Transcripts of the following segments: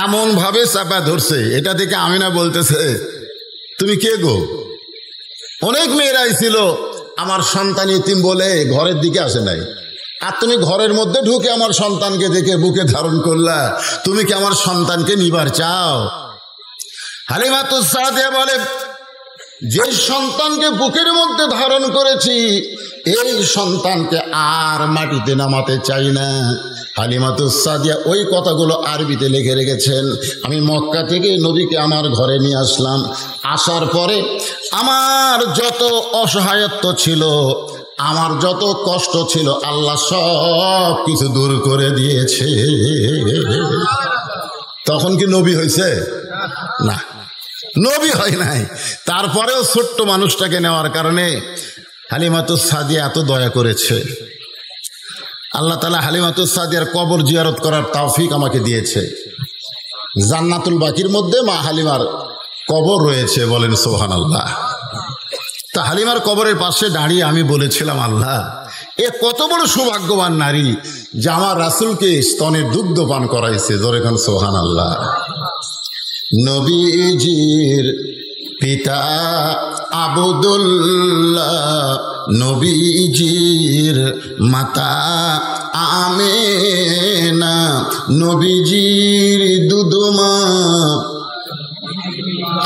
এমন ভাবে চাপা ধরছে, এটা দেখে আমিনা বলতেছে, তুমি কে গো? অনেক মেয়েরাই ছিল, আমার সন্তান ইতিম বলে ঘরের দিকে আসে নাই, আর তুমি ঘরের মধ্যে ঢুকে আমার সন্তানকে দেখে বুকে ধারণ করলা, তুমি কি আমার সন্তানকে নিবার চাও? হালিমাতুস সাদিয়া বলে, যে সন্তানকে বুকের মধ্যে ধারণ করেছি এই সন্তানকে আর মাটিতে নামাতে চাই না। হালিমাতুস সাদিয়া ওই কথাগুলো আরবিতে লিখে রেখেছেন। আমি মক্কা থেকে নবীকে আমার ঘরে নিয়ে আসলাম। আসার পরে আমার যত অসহায়ত্ব ছিল, আমার যত কষ্ট ছিল, আল্লাহ সব কিছু দূর করে দিয়েছে। তখন কি নবী হয়েছে? না, নবী হয় নাই। তারপরেও ছোট্ট মানুষটাকে নেওয়ার কারণে হালিমাতুস সাদিয়া এত দয়া করেছে। আল্লাহ তাআলা হালিমাতুস সাদিয়ার কবর জিয়ারত করার তৌফিক আমাকে দিয়েছে। জান্নাতুল বাকির মধ্যে মা হালিমার কবর রয়েছে, বলেন সুবহানাল্লাহ। তা হালিমার কবরের পাশে দাঁড়িয়ে আমি বলেছিলাম, আল্লাহ, এ কত বড় সৌভাগ্যবান নারী যে আমার রাসূলকে স্তনের দুগ্ধ পান করাইছে। জোরে খান সুবহানাল্লাহ। নবীজির পিতা আবদুল্লাহ, নবীজির মাতা আমেনা, নবীজির দুধমা।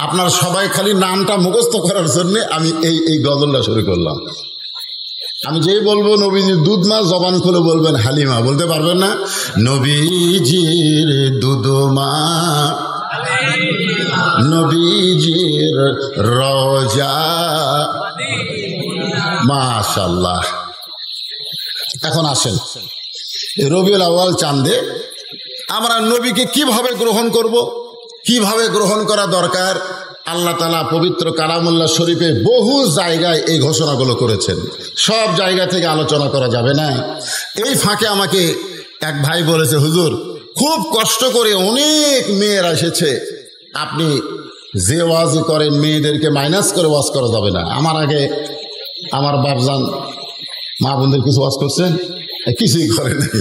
আপনার সবাই খালি নামটা মুখস্থ করার জন্য আমি এই গজলটা শুরু করলাম। আমি যেই বলবো নবীজির দুধমা, জবান খুলে বলবেন হালিমা, বলতে পারবেন না? নবীজির দুধমা, নবীজির রওজা। মাশাআল্লাহ। এখন আসেন, রবিউল আউয়াল চাঁদে আমরা নবীকে কিভাবে গ্রহণ করব, কিভাবে গ্রহণ করা দরকার। আল্লাহ তাআলা পবিত্র কালামুল্লাহ শরীফে বহু জায়গায় এই ঘোষণাগুলো করেছেন। সব জায়গা থেকে আলোচনা করা যাবে না। এই ফাঁকে আমাকে এক ভাই বলেছে, হুজুর, খুব কষ্ট করে অনেক মেয়েরা এসেছে, আপনি যে ওয়াজই করেন মেয়েদেরকে মাইনাস করে ওয়াজ করা যাবে না। আমার আগে আমার বাপজান মা বোনদের কিছু ওয়াজ করছেন, কিছুই করে নাই।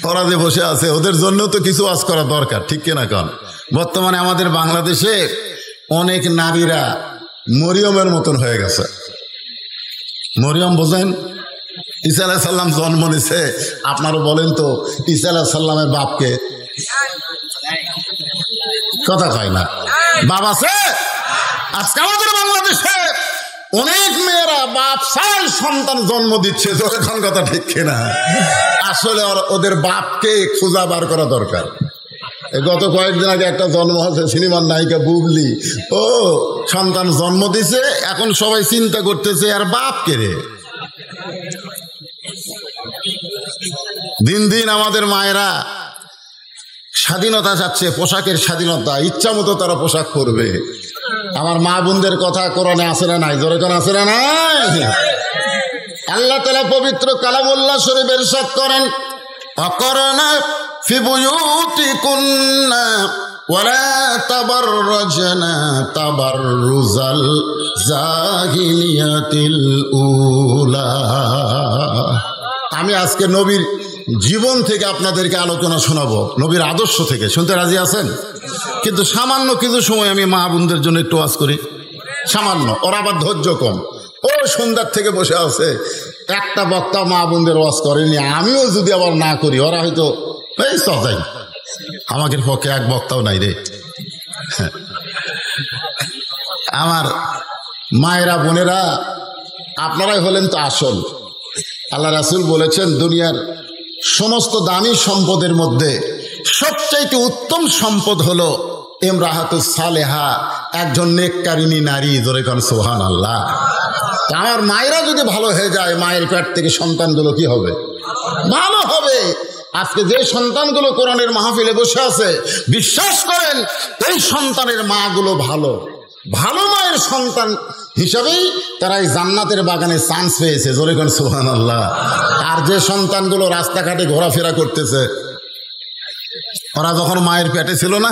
ওরা যে বসে আছে ওদের জন্য তো কিছু ওয়াজ করা দরকার, ঠিক কিনা? কারণ বর্তমানে আমাদের বাংলাদেশে অনেক নারীরা মরিয়মের মতন হয়ে গেছে। মরিয়ম বোঝেন? ঈসা আলাইহিস সালাম জন্ম নিছে, আপনারা বলেন তো ঈসা আলাইহিস সালামের বাপকে? কথা কয় না, বাপ আছে? আজকে আমাদের বাংলাদেশে অনেক মেয়েরা বাপ ছাড়াই সন্তান জন্ম দিচ্ছে। যখন কথা ঠিক কিনা? আসলে ওদের বাপকে খোঁজা বার করা দরকার। গত কয়েকদিন আগে একটা জন্ম হয়েছে, সিনেমার নায়িকা বুবলি, ও সন্তান জন্ম দিছে, এখন সবাই চিন্তা করতেছে আর বাপ কে রে। দিন দিন আমাদের মায়েরা স্বাধীনতা চাচ্ছে, পোশাকের স্বাধীনতা, ইচ্ছা মতো তারা পোশাক পরবে। আমার মা বোনদের কথা কোরআনে আছে না নাই? জোরে কোন আছে না নাই? আল্লাহ তাআলা পবিত্র কালামুল্লাহ শরীফে ইরশাদ করেন, অকরনা ফি বুয়ুতিকুন্না ওয়ালা তাবাররাজনা তাবাররুজাল জাহিলিয়াতিল উলা। আমি আজকে নবীর জীবন থেকে আপনাদেরকে আলোচনা শোনাবো, নবীর আদর্শ থেকে। শুনতে রাজি আছেন? কিন্তু সামান্য কিছু সময় আমি মা বোনদের জন্য একটু ওয়াজ করি, সামান্য। ওরা আবার ধৈর্য কম, ও সন্ধ্যার থেকে বসে আছে, একটা বক্তা মা বোনদের ওয়াজ করেনি। আমিও যদি আবার না করি, ওরা হয়তো এই সজাই, আমাদের পক্ষে এক বক্তাও নাই রে। আমার মায়েরা বোনেরা, আপনারাই হলেন তো আসল। আল্লাহ রাসূল বলেছেন, দুনিয়ার সমস্ত দামি সম্পদের মধ্যে সবচাইতে উত্তম সম্পদ হলো ইমরাহাতুস সালেহা, একজন নেককারিনী নারী। জোরে কোন সুবহানাল্লাহ। আমার মায়েরা যদি ভালো হয়ে যায়, মায়ের পেট থেকে সন্তানগুলো কি হবে? ভালো হবে। আজকে যে সন্তানগুলো কোরআনের মাহফিলে বসে আছে, বিশ্বাস করেন এই সন্তানের মাগুলো ভালো ভালো মায়ের সন্তান হিসাবেই তারা এই জান্নাতের বাগানে চান্স পেয়েছে। জোরে কোন সুবহানাল্লাহ। আর যে সন্তানগুলো রাস্তাঘাটে ঘোরাফেরা করতেছে, ওরা যখন মায়ের পেটে ছিল না,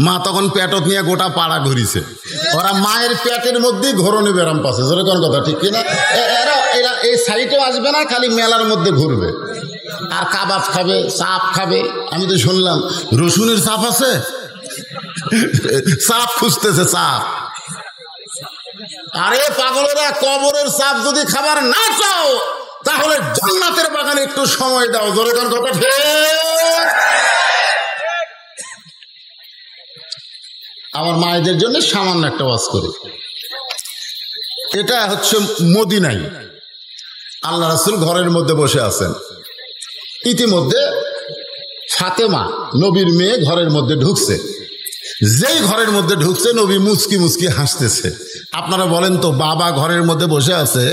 মা তখন পেটত নিয়ে গোটা পাড়া ঘুরিছে। ওরা মায়ের পেটের মধ্যেই ঘরণী ব্যারাম পাচ্ছে। জোরে কোন কথা ঠিক কিনা? এরা এই সাইডেও আসবে না, খালি মেলার মধ্যে ঘুরবে আর কাবাব খাবে, চাপ খাবে। আমি তো শুনলাম রসুনের চাপ আছে, সাপ খুঁজতেছে, সাপ। আরে পাগলেরা, কবরের সাপ যদি খাবার না চাও তাহলে জান্নাতের বাগানে একটু সময় দাও। জোরে কোন কথা ঠিক? আমার মায়েদের জন্য সামান্য একটা ওয়াজ করি। এটা হচ্ছে মদিনায় আল্লাহ রাসূল ঘরের মধ্যে বসে আছেন। ইতিমধ্যে ফাতেমা নবীর মেয়ে ঘরের মধ্যে ঢুকছে। যেই ঘরের মধ্যে ঢুকছে নবী মুচকি মুচকি হাসতেছে। আপনারা বলেন তো, বাবা ঘরের মধ্যে বসে আছে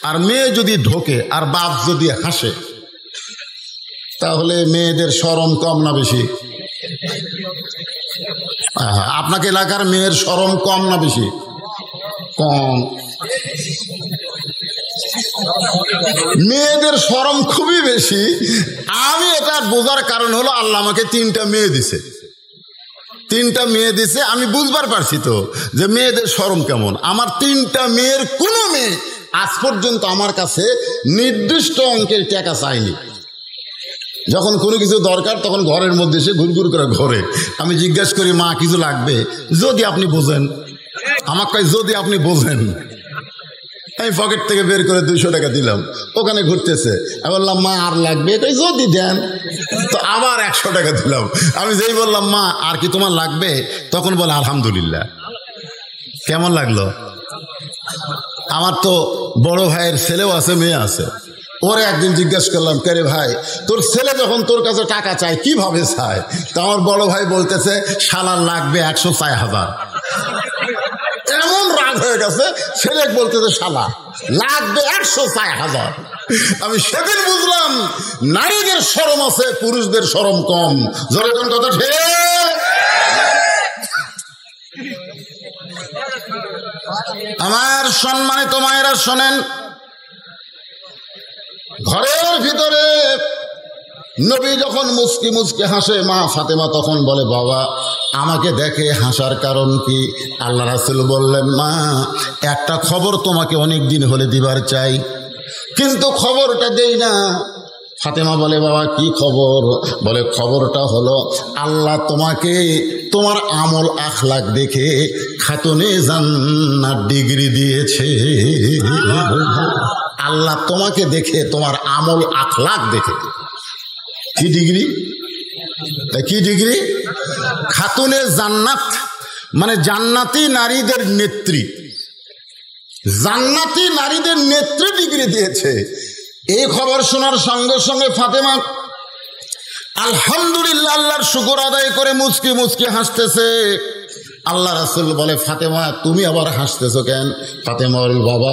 আর মেয়ে যদি ঢোকে আর বাপ যদি হাসে, তাহলে মেয়েদের শরম কম না বেশি? আপনাকে এলাকার মেয়ের শরম কম না বেশি? কম। মেয়েদের শরম খুবই বেশি। আমি এটা বোঝার কারণ হলো আল্লাহ আমাকে 3টা মেয়ে দিছে। 3টা মেয়ে দিছে, আমি বুঝবার পারছি তো যে মেয়েদের শরম কেমন। আমার 3টা মেয়ের কোনো মেয়ে আজ পর্যন্ত আমার কাছে নির্দিষ্ট অঙ্কের টাকা চাইনি। যখন কোনো কিছু দরকার তখন ঘরের মধ্যে এসে ঘুরঘুর করে ঘরে। আমি জিজ্ঞাসা করি, মা কিছু লাগবে? যদি আপনি বোঝেন। আমাকে কয়, যদি আপনি বোঝেন। আমি পকেট থেকে বের করে 200 টাকা দিলাম, ওখানে ঘুরতেছে। আমি বললাম, মা আর লাগবে? যদি দেন। তো আবার 100 টাকা দিলাম। আমি যেই বললাম, মা আর কি তোমার লাগবে, তখন বলে আলহামদুলিল্লাহ। কেমন লাগলো? আমার তো বড় ভাইয়ের ছেলেও আছে, মেয়ে আছে। ওরে একদিন জিজ্ঞেস করলাম, কে ভাই, তোর ছেলে যখন তোর কাছে টাকা চায় কিভাবে চায়? তা আমার বড় ভাই বলতেছে, শালার লাগবে 106,000। এমন রাগ হয়ে গেছে, ছেলে বলতেছে শালা লাগবে 106,000। আমি সেদিন বুঝলাম নারীদের শরম আছে, পুরুষদের শরম কম। জোরে কোন কথা ঠিক? আমার সম্মানিত মায়েরা শোনেন, ঘরের ভিতরে নবী যখন মুচকি মুচকি হাসে, মা ফাতেমা তখন বলে, বাবা আমাকে দেখে হাসার কারণ কি? আল্লাহ রাসূল বললেন, মা একটা খবর তোমাকে অনেক দিন হলে দিবার চাই, কিন্তু খবরটা দেই না। ফাতেমা বলে, বাবা কি খবর? বলে, খবরটা হলো আল্লাহ তোমাকে তোমার আমল আখলাক দেখে খাতুনে জান্নাত ডিগ্রি দিয়েছে। আল্লাহ তোমাকে দেখে, তোমার আমল আখলাক দেখে। কি ডিগ্রি? কি ডিগ্রি? খাতুনে জান্নাত, মানে জান্নাতি নারীদের নেত্রী। জান্নাতি নারীদের নেত্রী ডিগ্রি দিয়েছে। এই খবর শোনার সঙ্গে সঙ্গে ফাতেমা আলহামদুলিল্লাহ আল্লাহর শুকর আদায় করে মুচকি মুচকি হাসতেছে। আল্লাহ রাসূল বলে, ফাতেমা তুমি আবার হাসতেছো কেন? ফাতেমা বলে, বাবা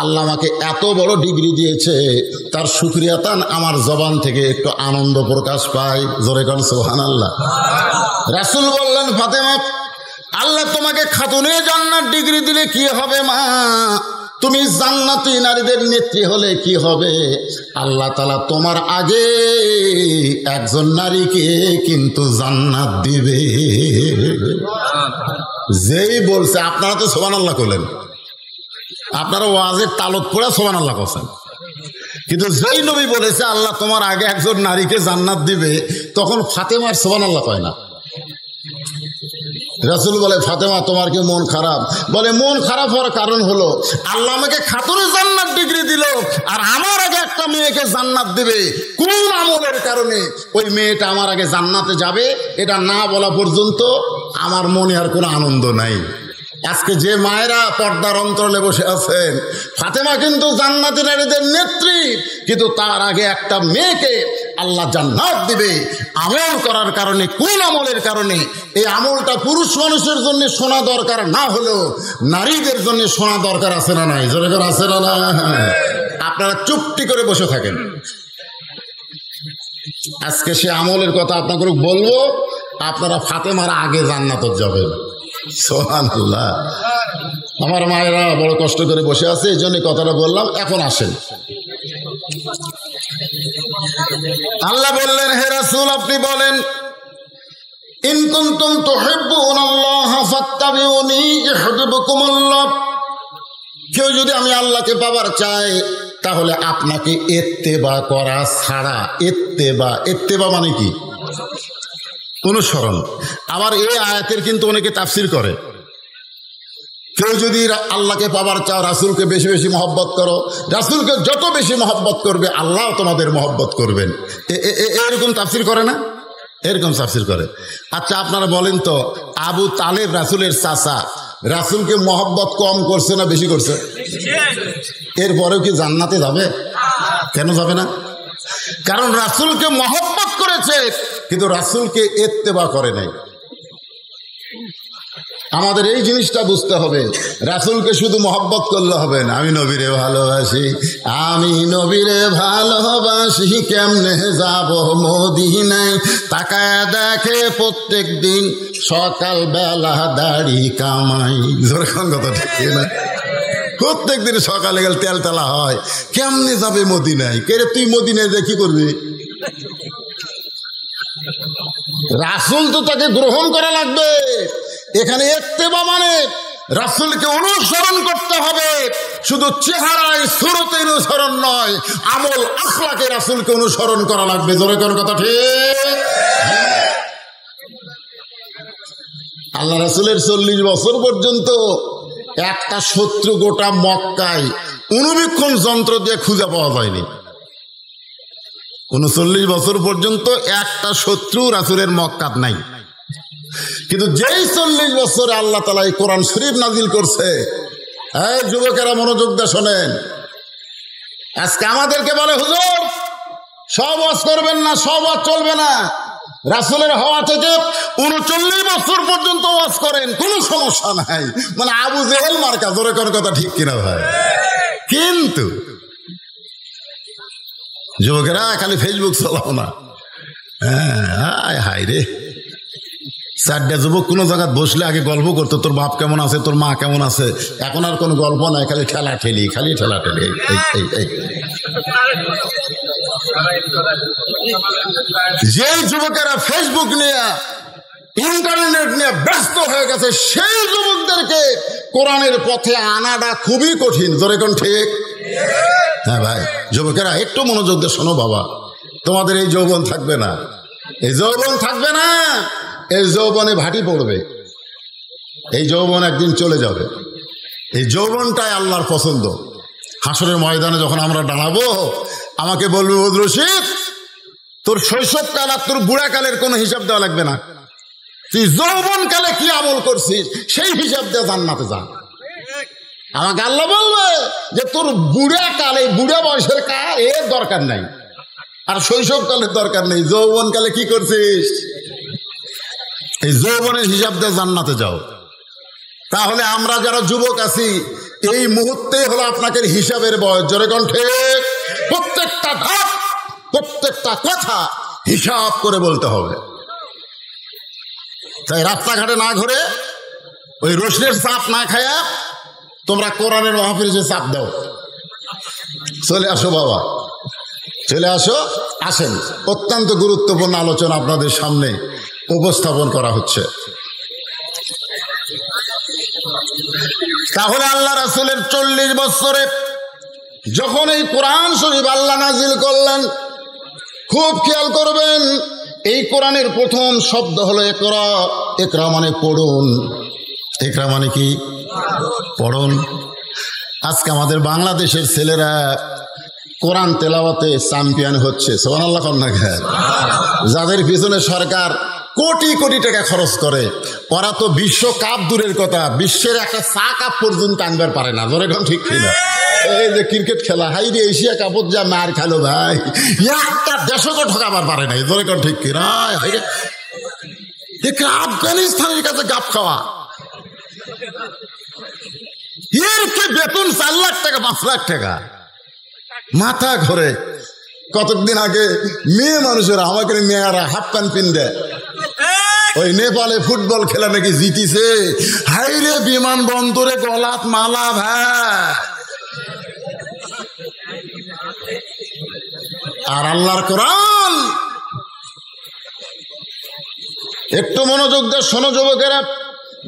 আল্লাহ আমাকে এত বড় ডিগ্রি দিয়েছে, তার শুকরিয়াতান আমার জবান থেকে একটু আনন্দ প্রকাশ পায়। জোরে কোন সুবহানাল্লাহ। রাসূল বললেন, ফাতেমা আল্লাহ তোমাকে খাতুনে জান্নাত ডিগ্রি দিলে কি হবে মা? তুমি জান্নাতি নারীদের নেত্রী হলে কি হবে? আল্লাহ তাআলা তোমার আগে একজন নারীকে কিন্তু জান্নাত দিবে। যেই বলছে, আপনারা তো সুবহানাল্লাহ করলেন, আপনারা ওয়াজের তালত পড়ে সুবহানাল্লাহ করছেন, কিন্তু যেই নবী বলেছে আল্লাহ তোমার আগে একজন নারীকে জান্নাত দিবে, তখন ফাতেমার সুবহানাল্লাহ কয় না। রাসূল বলে, ফাতেমা তোমার কি মন খারাপ? বলে, মন খারাপ হওয়ার কারণ হলো আল্লাহ আমাকে খাতুনে জান্নাত ডিগ্রি দিল, আর আমার আগে একটা মেয়েকে জান্নাত দিবে। কোন আমলের কারণে ওই মেয়েটা আমার আগে জান্নাতে যাবে, এটা না বলা পর্যন্ত আমার মনে আর কোনো আনন্দ নাই। আজকে যে মায়েরা পর্দার অন্তরালে বসে আছেন, ফাতেমা কিন্তু জান্নাতি নারীদের নেত্রী, কিন্তু তার আগে একটা মেয়েকে আল্লাহ জান্নাত দিবে আমল করার কারণে। কোন আমলের কারণে? এই আমলটা পুরুষ মানুষের জন্য শোনা দরকার না হলেও নারীদের জন্য শোনা দরকার আছে না নাই? জোরে করে আছে না না? আপনারা চুপটি করে বসে থাকেন। আজকে সে আমলের কথা আপনাকে বলবো, আপনারা ফাতেমার আগে জান্নাতে যাবেন। সুবহানাল্লাহ। আমার মায়েরা বড় কষ্ট করে বসে আছে, এই জন্য কথাটা বললাম। এখন আসেন, আল্লাহ বললেন, হে রাসূল আপনি বলেন, ইন কুনতুম তুহিব্বুনাল্লাহ ফাত্তাবিউনি ইউহিব্বুকুমুল্লাহ। কেউ যদি আমি আল্লাহকে পাবার চায়, তাহলে আপনাকে ইত্তেবা করা ছাড়া, ইত্তেবা মানে কি? অনুসরণ। আবার এই আয়াতের কিন্তু অনেকে তাফসির করে, কেউ যদি আল্লাহকে পাবার চাও রাসূলকে বেশি বেশি মহব্বত করো, রাসূলকে যত বেশি মহব্বত করবে আল্লাহ তোমাদের মহব্বত করবেন, এরকম তাফসির করে না? এরকম তাফসির করে। আচ্ছা আপনারা বলেন তো, আবু তালেব রাসূলের চাচা, রাসূলকে মহব্বত কম করছে না বেশি করছে? এরপরেও কি জান্নাতে যাবে? কেন যাবে না? কারণ রাসূলকে মহব্বত করেছে কিন্তু রাসূলকে ইত্তেবা করে নাই। আমাদের এই জিনিসটা বুঝতে হবে, রাসূলকে শুধু মহব্বত করলে হবে না। আমি নবীরে ভালোবাসি, আমি নবীরে ভালোবাসি, কেমনে যাব মদিনায়, তাকায় দেখে প্রত্যেক দিন সকাল বেলা দাড়ি কামাই। যখন কথা ঠিক না, প্রত্যেক দিন সকালে গেলে তেল তেলা হয়, কেমনে যাবে মদিনায়? কে রে তুই মদিনায় যে কি করবি? রাসূল তো তাকে গ্রহণ করা লাগবে। এখানে ইত্তেবা মানে রাসূলকে অনুসরণ করতে হবে, শুধু চেহারায় সুরতে অনুসরণ নয়, আমল আখলাকে রাসূলকে অনুসরণ করা লাগবে। জোরে কোন কথা ঠিক? আল্লাহ রাসূলের 40 বছর পর্যন্ত একটা শত্রু গোটা মক্কায় অনুবীক্ষণ যন্ত্র দিয়ে খুঁজে পাওয়া যায়নি। 39 বছর পর্যন্ত একটা শত্রু রাসূলের মক্কাত নাই। কিন্তু যেই 40 বছরে আল্লাহ তাআলা এই কোরআন শরীফ নাজিল করছে, এই যুবকেরা মনোযোগ দিয়ে শোনেন। আজকে আমাদেরকে বলে হুজুর সব ওয়াজ করবেন না, সব ওয়াজ চলবে না। রাসূলের হওয়া থেকে 39 বছর পর্যন্ত ওয়াজ করেন, কোনো সমস্যা নাই, মানে আবু জেহেল মার্কা। জোরে কোন কথা ঠিক কিনা ভাই? কিন্তু যুবকেরা খালি ফেসবুক চালাও না। হ্যাঁ হাই রে, 4টা যুবক কোনো জায়গায় বসলে আগে গল্প করতো, তোর বাপ কেমন আছে, তোর মা কেমন আছে। এখন আর কোনো গল্প নাই, খালি ঠেলা ঠেলি, খালি ঠেলা ঠেলি। যে যুবকেরা ফেসবুক নিয়ে ইন্টারনেট নিয়ে ব্যস্ত হয়ে গেছে, সেই যুবকদেরকে কোরআনের পথে আনাটা খুবই কঠিন। জোরে কোন ঠিক? হ্যাঁ ভাই, যুবকেরা একটু মনোযোগ দিয়ে শোনো বাবা, তোমাদের এই যৌবন থাকবে না, এই যৌবন থাকবে না, এই যৌবনে ভাটি পড়বে, এই যৌবন একদিন চলে যাবে। এই যৌবনটাই আল্লাহর পছন্দ। হাসরের ময়দানে যখন আমরা দাঁড়াবো, আমাকে বলবে রশিদ তোর শৈশবকাল আর তোর বুড়াকালের কোনো হিসাব দেওয়া লাগবে না, তুই যৌবনকালে কি আমল করছিস সেই হিসাব দিয়ে জান্নাতে যা। আমাকে আল্লাহ বলবে যে তোর বুড়াকালে, বুড়া বয়সের কাল এর দরকার নাই, আর শৈশবকালের দরকার নেই, যৌবনকালে কি করছিস এই যৌবনের হিসাব দিয়ে জান্নাতে যাও। তাহলে আমরা যারা যুবক আছি, এই মুহূর্তে হলো আপনাকে হিসাবের বয়স। জোরে কোন ঠিক? প্রত্যেকটা ধাপ, প্রত্যেকটা কথা হিসাব করে বলতে হবে। তাই রাস্তাঘাটে না ঘুরে, ওই রোশনের চাপ না খায়া তোমরা কোরআনের মাহফিলে চাপ দাও। চলে আসো বাবা, চলে আসো, আসেন। অত্যন্ত গুরুত্বপূর্ণ আলোচনা আপনাদের সামনে উপস্থাপন করা হচ্ছে। তাহলে আল্লাহ রাসূলের 40 বছরে যখন এই কোরআন শরীফ আল্লাহ নাজিল করলেন, খুব খেয়াল করবেন, এই কোরআনের প্রথম শব্দ হলো ইকরা। ইকরা মানে পড়ুন। ইকরা মানে কি? পড়ুন। আজকে আমাদের বাংলাদেশের ছেলেরা কোরআন তেলাওয়াতে চ্যাম্পিয়ন হচ্ছে। সুবহানাল্লাহ। যাদের পিছনে সরকার কোটি কোটি টাকা খরচ করে, ওরা তো বিশ্বকাপ দূরের কথা, বিশ্বের একটা চা কাপ পর্যন্ত আনবার পারে না। ধরে কোন ঠিক কিনা? এই যে ক্রিকেট খেলা, হাই রে এশিয়া কাপত যা মার খেলো ভাই, একটা দেশকে ঠকাবার পারে নাই। ধরে কোন ঠিক কিনা? আফগানিস্তানের কাছে গাপ খাওয়া, এর কি বেতন 4 লাখ টাকা 5 লাখ টাকা, মাথা ঘরে। কতদিন আগে মেয়ে মানুষেরা, আমাকে মেয়েরা হাফ প্যান্ট পিন দেয়, ওই নেপালে ফুটবল খেলা নাকি জিতিছে, হাইরে বিমানবন্দরে গলাত মালা ভাই। আর আল্লাহর কোরআন, একটু মনোযোগ দিয়ে শোনো যুবকেরা।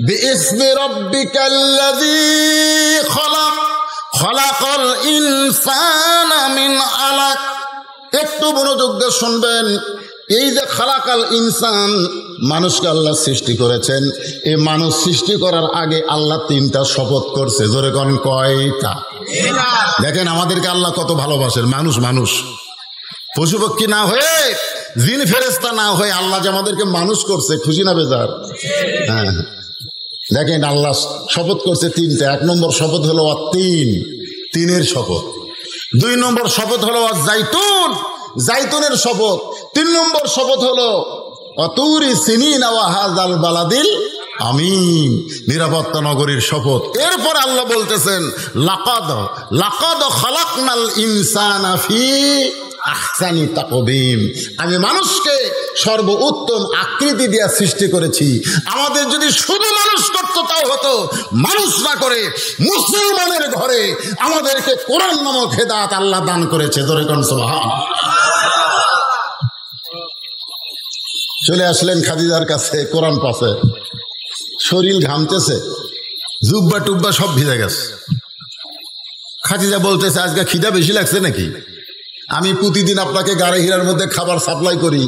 বিইসমি রাব্বিকাল্লাযী খলাক, খলাকাল ইনসানা মিন আলাক। একটু মনোযোগ দিয়ে শুনবেন। এই যে খালাকাল ইনসান, মানুষকে আল্লাহ সৃষ্টি করেছেন, এই মানুষ সৃষ্টি করার আগে আল্লাহ 3টা শপথ করছে। জোরে কোন কয়টা? দেখেন আমাদেরকে আল্লাহ কত ভালোবাসেন। মানুষ পশু পক্ষী না হয়ে, জিন ফেরেশতা না হয়ে আল্লাহ যে আমাদেরকে মানুষ করছে, খুশি না বেজার? হ্যাঁ, দেখেন আল্লাহ শপথ করছে 3টা। 1 নম্বর শপথ হলো তিনের শপথ। 2 নম্বর শপথ হলো জাইতুনের শপথ। 3 নম্বর শপথ হলো অতুরি সিনিন ওয়া হাযাল বালাদিল আমিন, নিরাপত্তা নগরীর শপথ। এরপর আল্লাহ বলতেছেন লাকাদ খালাকনাল ইনসানা ফি আহসানি তাকবীম, আমি মানুষকে সর্বোত্তম আকৃতি দিয়ে সৃষ্টি করেছি। আমাদের যদি শুধু মানুষ করতো তাও হতো, মানুষ না করে মুসলমানের ঘরে আমাদেরকে কোরআন নামক হেদায়েত আল্লাহ দান করেছে। জোরে কোন সুবহানাল্লাহ। চলে আসলেন খাদিজার কাছে, কোরআন পাশে, শরীর ঘামতেছে, জুব্বা টুব্বা সব ভিজে গেছে। খাদিজা বলতেছে আজকে খিদা বেশি লাগছে নাকি? আমি প্রতিদিন আপনাকে গাড়ি হীরার মধ্যে খাবার সাপ্লাই করি,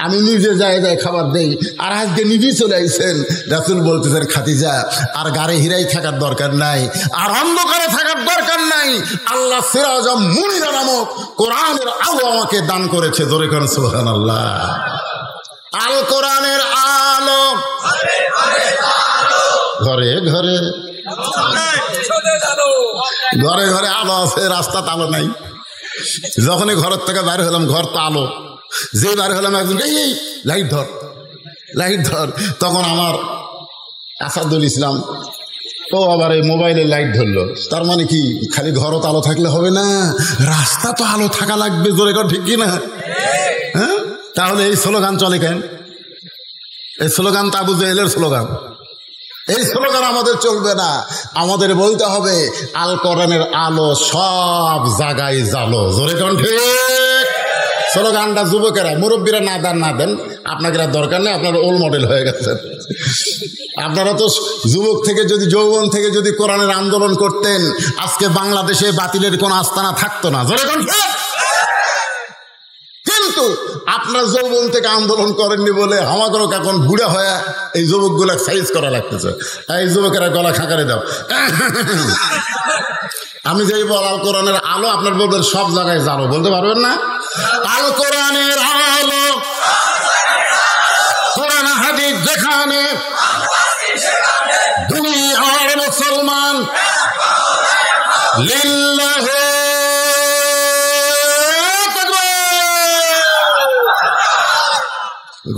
আমি নিজে যায় খাবার দেই, আর আজকে নিজেই চলে আইছেন। রাসূল বলতেছেন খাদিজা আর গাড়ি হীরাই থাকার দরকার নাই, আর অন্ধকারে থাকার দরকার নাই। আল্লাহ সিরাজ মুনিরা নামক কোরআনের আলো আমাকে দান করেছে। জোরে করেন সুবহানাল্লাহ। আল কোরআনের আলো ঘরে ঘরে আলো আছে, রাস্তাতে আলো নাই। যখনই ঘরের থেকে বাইরে হলাম, ঘর তো আলো। যে বাইরে হলাম একজন এই লাইট ধর, তখন আমার আসাদুল ইসলাম ও আবার এই মোবাইলে লাইট ধরলো। তার মানে কি খালি ঘরও তো আলো থাকলে হবে না, রাস্তা তো আলো থাকা লাগবে। জোরে কর ঠিক কিনা? হ্যাঁ, তাহলে এই স্লোগান চলে কেন? এই স্লোগান তো আবু জাহেলের স্লোগান। এই স্লোগান আমাদের চলবে না। আমাদের বলতে হবে আল কোরআনের আলো সব জায়গায় জ্বালো। জোরে কোন ঠিক? স্লোগানটা যুবকেরা, মুরব্বীরা না দেন, আপনাকে দরকার নেই, আপনারা ওল্ড মডেল হয়ে গেছেন। আপনারা তো যুবক থেকে যদি, যৌবন থেকে যদি কোরআনের আন্দোলন করতেন, আজকে বাংলাদেশে বাতিলের কোনো আস্তানা থাকতো না। জোরে কোন ঠিক? কিন্তু আপনার যৌবন থেকে আন্দোলন করেননি বলে আমাদের এখন বুড়া হয়ে এই যুবকগুলা সাইজ করা লাগতেছে। এই যুবকেরা গলা খাকারে দাও। আমি যেই বল আল কোরআনের আলো, আপনার বলবেন সব জায়গায় জানো, বলতে পারবেন না? আল কোরআনের আলো, কোরআন হাদিস যেখানে, দুনিয়ার মুসলমান লিল্লাহি।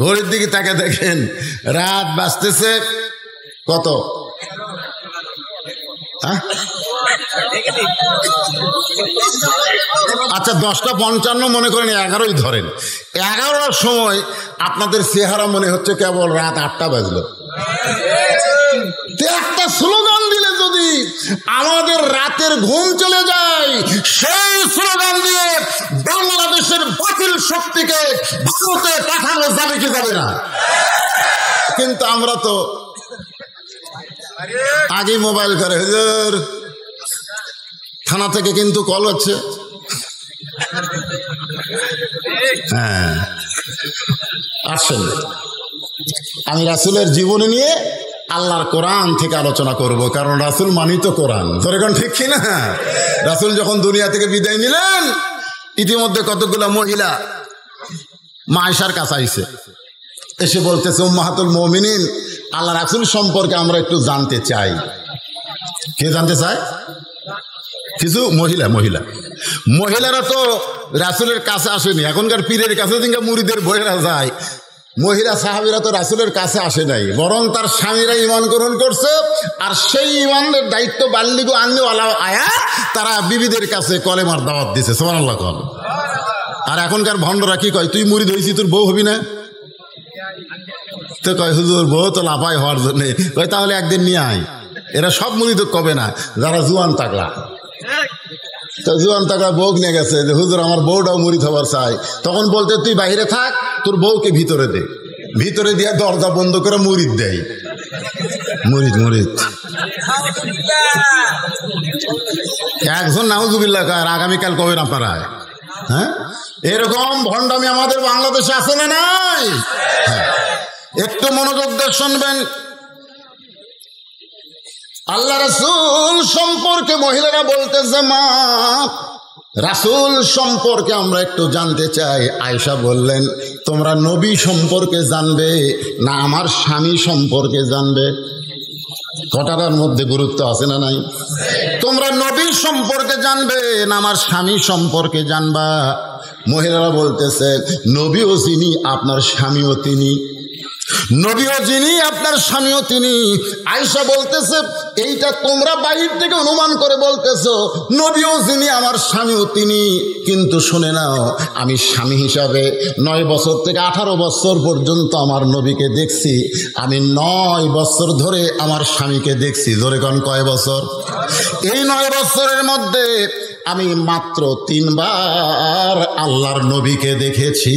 ঘড়ির দিকে তাকে দেখেন, রাত বাজতেছে কত? আচ্ছা 10:55 মনে করেন, 11ই ধরেন। 11টার সময় আপনাদের চেহারা মনে হচ্ছে কেবল রাত 8টা বাজলো। একটা স্লোগান দিলে যদি আমাদের রাতের ঘুম চলে যায়, সেই স্লোগান দিয়ে বাংলাদেশের বাতিল শক্তিকে ভারতে পাঠানো যাবে কি যাবে না? কিন্তু আমরা তো আগে মোবাইল করে, হুজুর থানা থেকে কিন্তু কল হচ্ছে। হ্যাঁ, আসেন আমি রাসূলের জীবনী নিয়ে আল্লাহর কোরআন থেকে আলোচনা করব, কারণ রাসূল মানি তো কোরআন। ধরেন ঠিক কিনা? রাসূল যখন দুনিয়া থেকে বিদায় নিলেন, ইতিমধ্যে কতগুলো মহিলা মা আয়েশার কাছে আইছে, এসে বলতেছে উম্মাহাতুল মুমিনিন, আল্লাহ রাসূল সম্পর্কে আমরা একটু জানতে চাই। কে জানতে চায়? কিছু মহিলারা তো রাসূলের কাছে আসেনি। এখনকার পীরের কাছে দিনকা মুরিদের বইয়েরা যায়, মহিলা সাহাবীরা তো রাসূলের কাছে আসে নাই, বরং তার স্বামীরা ঈমান গ্রহণ করছে। আর সেই ঈমানের দায়িত্ব বাল্লিগু আননিওয়ালা আয়া তারা বিবিদের কাছে কলেমার দাওয়াত দিছে। সুবহানাল্লাহ। আর এখনকার ভণ্ডরা কি কয়, তুই মুরিদ হইছিস, তোর বউ হবি না? তো কয় হুজুর বউ তো লাফাই হওয়ার জন্য, কয় তাহলে একদিন নিয়ে আয়। এরা সব মুরিদ কবে না, যারা জুয়ান তাকলা। তো জুয়ান তাকলা বউ নিয়ে গেছে যে হুজুর আমার বউটাও মুরিদ হবার চাই। তখন বলতে তুই বাইরে থাক, তোর বউকে ভিতরে দে। ভিতরে দিয়ে দরজা বন্ধ করে মুরিদ দেয়। মুরিদ একজন নাউজুবিল্লাহ কয়, আর আগামীকাল কবেন আপনারা? হ্যাঁ, এরকম ভণ্ডামি আমাদের বাংলাদেশে আছে না নাই? একটু মনোযোগ দিয়ে শুনবেন। আল্লাহ রাসূল সম্পর্কে মহিলারা বলতেছে, মা রাসূল সম্পর্কে আমরা একটু জানতে চাই। আয়েশা বললেন, তোমরা নবী সম্পর্কে জানবে না আমার স্বামী সম্পর্কে জানবে? কথাটার মধ্যে গুরুত্ব আছে না নাই? তোমরা নবী সম্পর্কে জানবে না আমার স্বামী সম্পর্কে জানবা? মহিলারা বলতেছে, নবীও যিনি আপনার স্বামীও তিনি, নবীও যিনি আপনার স্বামীও তিনি। আয়েশা বলতেছে, এইটা তোমরা বাইরে থেকে অনুমান করে বলতেছো নবীও যিনি আমার স্বামীও তিনি, কিন্তু শুনে নাও, আমি স্বামী হিসাবে 9 বছর থেকে 18 বছর পর্যন্ত আমার নবীকে দেখছি। আমি 9 বছর ধরে আমার স্বামীকে দেখছি। ধরে কোন কয় বছর? এই 9 বছরের মধ্যে আমি মাত্র 3 বার আল্লাহর নবীকে দেখেছি।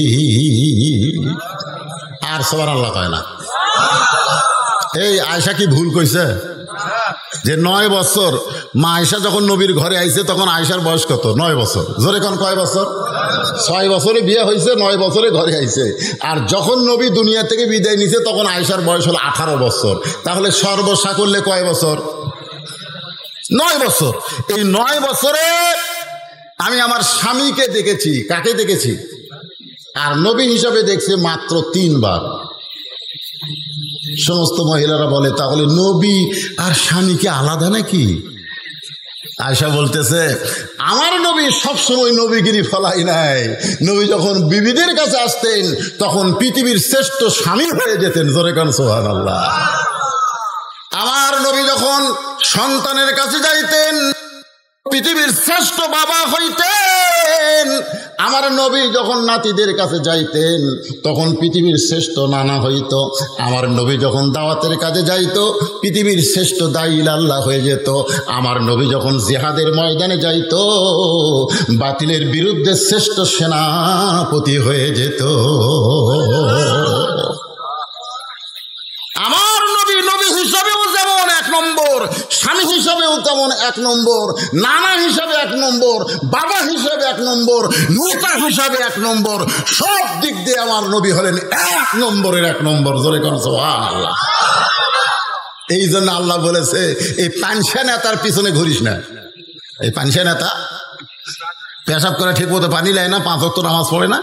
আর সুবহানাল্লাহ কয় না? এই আয়েশা কি ভুল কইছে? যে 9 বছর মা আয়েশা যখন নবীর ঘরে আইছে তখন আয়েশার বয়স কত? 9 বছর। জোরে কোন কয় বছর? 6 বছরে বিয়ে হয়েছে, 9 বছরে ঘরে আইছে। আর যখন নবী দুনিয়া থেকে বিদায় নিছে তখন আয়েশার বয়স হলো 18 বছর। তাহলে সর্বসা করলে কয় বছর? 9 বছর। এই 9 বছরে আমি আমার স্বামীকে দেখেছি। কাকে দেখেছি? আর নবী হিসাবে দেখছে মাত্র 3 বার। সমস্ত মহিলারা বলে, তাহলে নবী আর স্বামীকে আলাদা নাকি? আয়েশা বলতেছে, আমার নবী সবসময় নবীগিরি ফলাই নাই। নবী যখন বিবিদের কাছে আসতেন তখন পৃথিবীর শ্রেষ্ঠ স্বামী হয়ে যেতেন। জোরে কান সুবহানাল্লাহ। আমার নবী যখন সন্তানের কাছে যাইতেন পৃথিবীর শ্রেষ্ঠ বাবা হইতেন। আমার নবী যখন নাতিদের কাছে যাইতেন তখন পৃথিবীর শ্রেষ্ঠ নানা হইত। আমার নবী যখন দাওয়াতের কাজে যাইত পৃথিবীর শ্রেষ্ঠ দাঈ আল্লাহ হয়ে যেত। আমার নবী যখন জিহাদের ময়দানে যাইত বাতিলের বিরুদ্ধে শ্রেষ্ঠ সেনাপতি হয়ে যেত। আমার নবী নবী হিসাবেও যেমন 1 নম্বর, স্বামী হিসাবেও তেমন 1 নম্বর, নানা হিসাবে 1 নম্বর, বাবা হিসাবে 1 নম্বর, নেতা হিসাবে 1 নম্বর, সব দিক দিয়ে আমার নবী হলেন 1 নম্বরের 1 নম্বর। জোরে কোন সুবহানাল্লাহ। এই জন্য আল্লাহ বলেছে, এই পানসা নেতার পিছনে ঘুরিস না। এই পানসা নেতা পেশাব করে ঠিক মতো পানি নেয় না, 5 ওয়াক্ত নামাজ পড়ে না,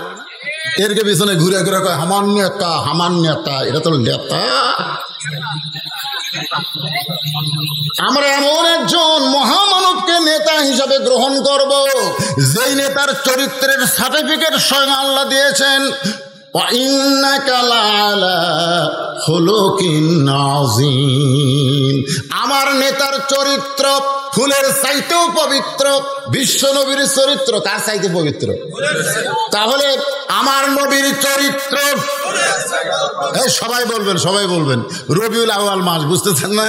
এরকে পিছনে ঘুরে ঘুরে কয় হামান নেতা, হামান নেতা। এটা তো নেতা। আমরা এমন একজন মহামানবকে নেতা হিসাবে গ্রহণ করব যেই নেতার চরিত্রের সার্টিফিকেট স্বয়ং আল্লাহ দিয়েছেন। আমার নেতার চরিত্র ফুলের চাইতেও পবিত্র। বিশ্ব নবীর চরিত্র কার চাইতে পবিত্র? তাহলে আমার নবীর চরিত্র, সবাই বলবেন, সবাই বলবেন। রবিউল আউয়াল মাস, বুঝতেছেন না?